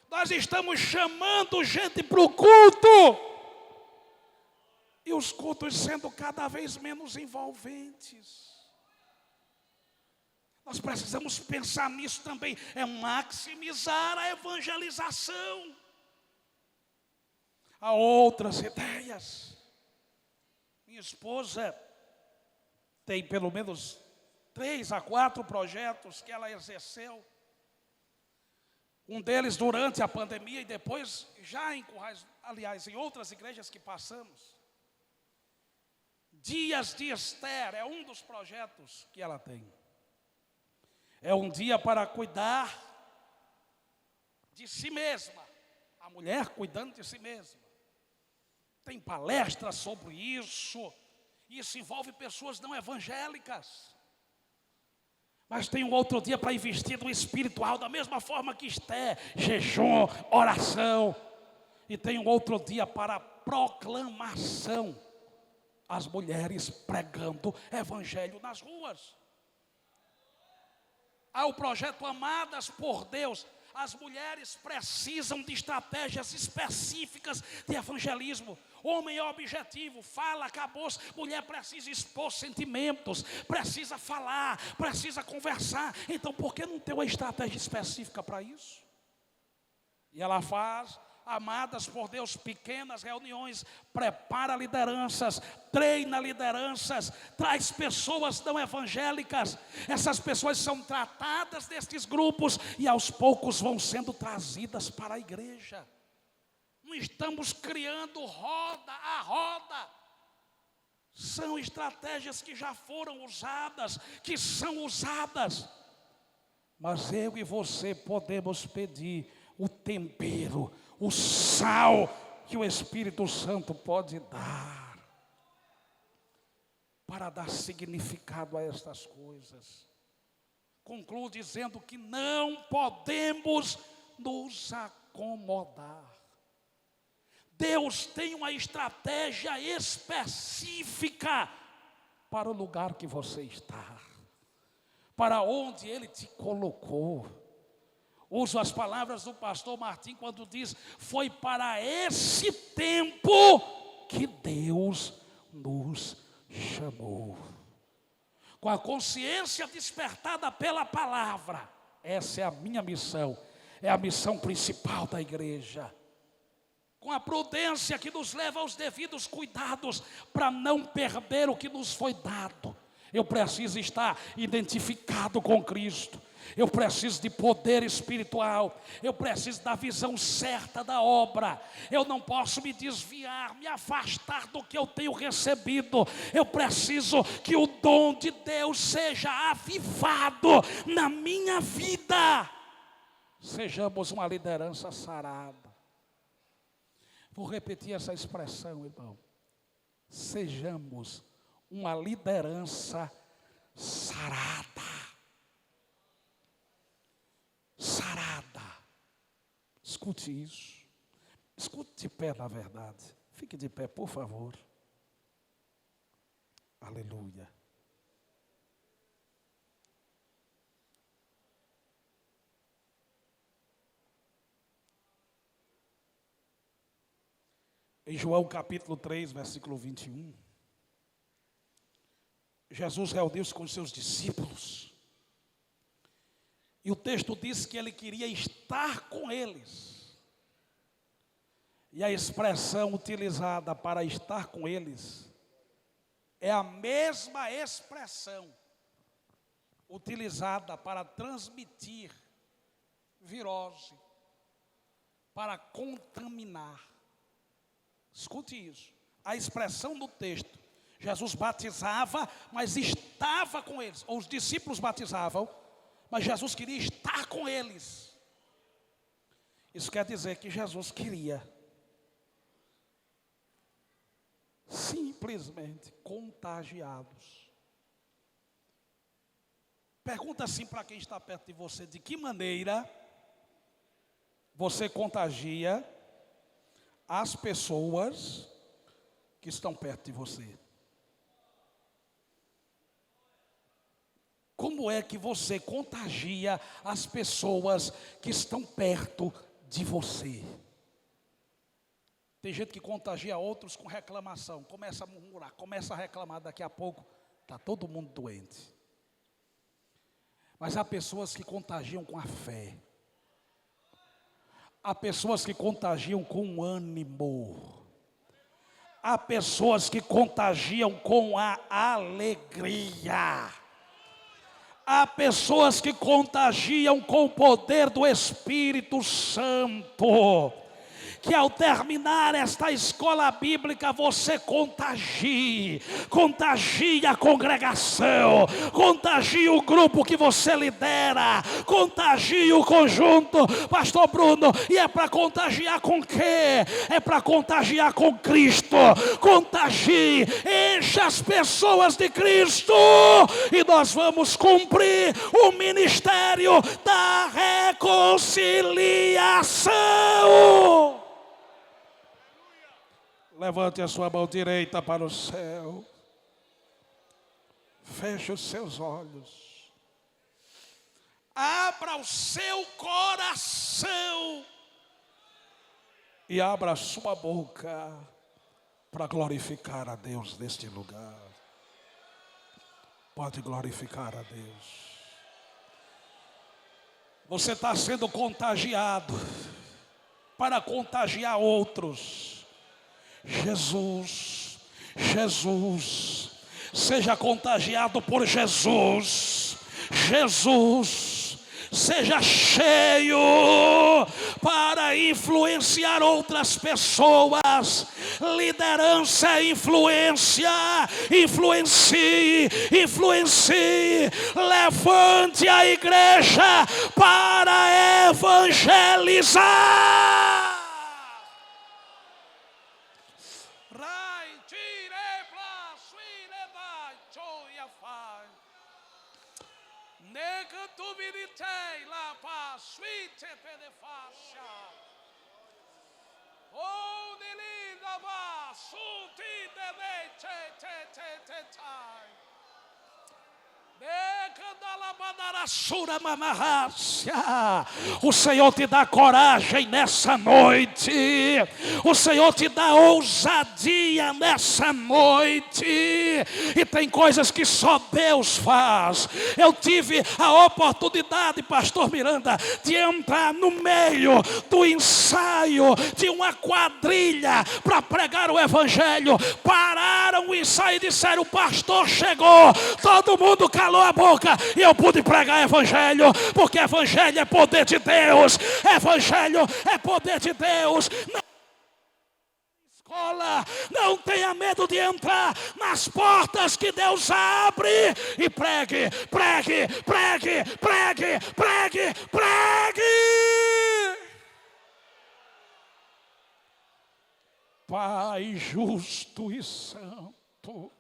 Nós estamos chamando gente para o culto, e os cultos sendo cada vez menos envolventes. Nós precisamos pensar nisso também, é maximizar a evangelização. Há outras ideias. Minha esposa tem pelo menos 3 a 4 projetos que ela exerceu. Um deles durante a pandemia e depois já em Currais, aliás, em outras igrejas que passamos. Dias de Esther é um dos projetos que ela tem. É um dia para cuidar de si mesma. A mulher cuidando de si mesma. Tem palestras sobre isso. Isso envolve pessoas não evangélicas. Mas tem um outro dia para investir no espiritual, da mesma forma que Esther, jejum, oração. E tem um outro dia para proclamação. As mulheres pregando evangelho nas ruas. Há o projeto Amadas por Deus. As mulheres precisam de estratégias específicas de evangelismo. Homem é objetivo, fala, acabou. Mulher precisa expor sentimentos, precisa falar, precisa conversar. Então por que não ter uma estratégia específica para isso? E ela faz, Amadas por Deus, pequenas reuniões, prepara lideranças, treina lideranças, traz pessoas não evangélicas. Essas pessoas são tratadas destes grupos e aos poucos vão sendo trazidas para a igreja. Não estamos criando roda a roda. São estratégias que já foram usadas, que são usadas. Mas eu e você podemos pedir o tempero, o sal que o Espírito Santo pode dar para dar significado a estas coisas. Concluo dizendo que não podemos nos acomodar. Deus tem uma estratégia específica para o lugar que você está, para onde Ele te colocou. Uso as palavras do pastor Martim quando diz, foi para esse tempo que Deus nos chamou. Com a consciência despertada pela palavra, essa é a minha missão, é a missão principal da igreja. Com a prudência que nos leva aos devidos cuidados para não perder o que nos foi dado. Eu preciso estar identificado com Cristo. Eu preciso de poder espiritual. Eu preciso da visão certa da obra. Eu não posso me desviar, me afastar do que eu tenho recebido. Eu preciso que o dom de Deus seja avivado na minha vida. Sejamos uma liderança sarada. Vou repetir essa expressão, irmão. Sejamos uma liderança sarada. Sarada. Escute isso. Escute de pé, na verdade. Fique de pé, por favor. Aleluia. Em João capítulo 3, versículo 21, Jesus reuniu-se com os seus discípulos. E o texto diz que ele queria estar com eles. E a expressão utilizada para estar com eles é a mesma expressão utilizada para transmitir virose, para contaminar. Escute isso. A expressão do texto. Jesus batizava, mas estava com eles. Ou os discípulos batizavam, mas Jesus queria estar com eles. Isso quer dizer que Jesus queria simplesmente contagiá-los. Pergunta assim para quem está perto de você: de que maneira você contagia as pessoas que estão perto de você? Como é que você contagia as pessoas que estão perto de você? Tem gente que contagia outros com reclamação, começa a murmurar, começa a reclamar, daqui a pouco está todo mundo doente. Mas há pessoas que contagiam com a fé. Há pessoas que contagiam com ânimo. Há pessoas que contagiam com a alegria. Há pessoas que contagiam com o poder do Espírito Santo. Que ao terminar esta escola bíblica você contagie a congregação, contagie o grupo que você lidera, contagie o conjunto, pastor Bruno, e é para contagiar com quê? É para contagiar com Cristo. Contagie, encha as pessoas de Cristo e nós vamos cumprir o ministério da reconciliação. Levante a sua mão direita para o céu. Feche os seus olhos. Abra o seu coração. E abra a sua boca para glorificar a Deus neste lugar. Pode glorificar a Deus. Você está sendo contagiado para contagiar outros. Jesus, seja contagiado por Jesus, seja cheio para influenciar outras pessoas. Liderança é influência, influencie, levante a igreja para evangelizar. O Senhor te dá coragem nessa noite. O Senhor te dá ousadia nessa noite. E tem coisas que só Deus faz. Eu tive a oportunidade, pastor Miranda, de entrar no meio do ensaio de uma quadrilha para pregar o evangelho. Pararam ouviram isso aí e disseram: o pastor chegou. Todo mundo calou a boca e eu pude pregar evangelho, porque evangelho é poder de Deus. Evangelho é poder de Deus. Escola, não tenha medo de entrar nas portas que Deus abre e pregue, pregue, pregue, pregue, pregue, pregue. Pai justo e santo, oh,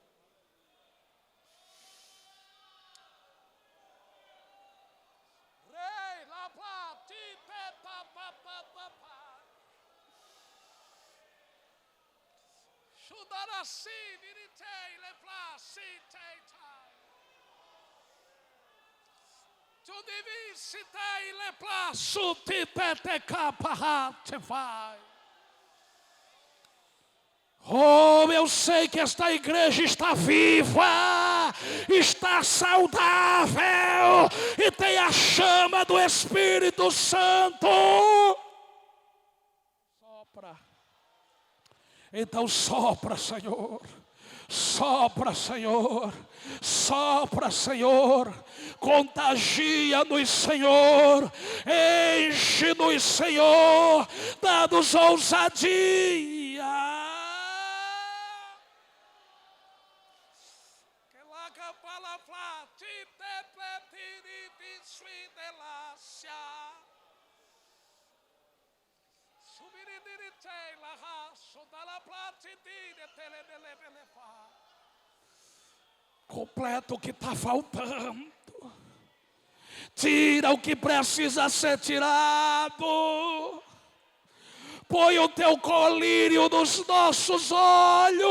eu sei que esta igreja está viva, está saudável e tem a chama do Espírito Santo. Sopra. Então sopra, Senhor. Sopra, Senhor. Sopra, Senhor. Contagia-nos, Senhor. Enche-nos, Senhor. Dá-nos ousadia. Completa o que está faltando. Tira o que precisa ser tirado. Põe o teu colírio nos nossos olhos.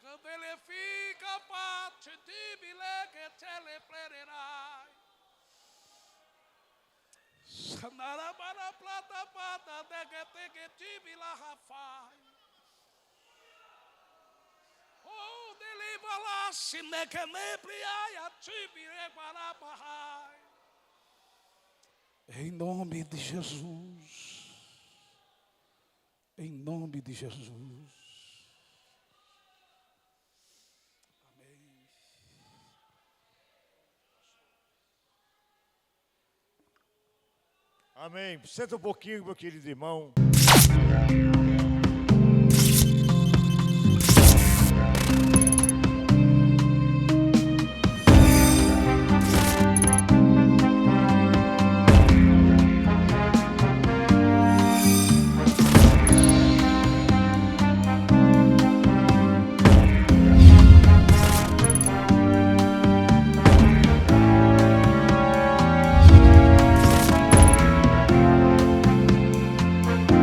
Quando ele fica parte de milagre, ele plerirá. Sanara para plata pata de que te milahafai. Oh, deliva lá se ne que nebriai a te para bahai. Em nome de Jesus. Em nome de Jesus. Amém. Amém. Senta um pouquinho, meu querido irmão.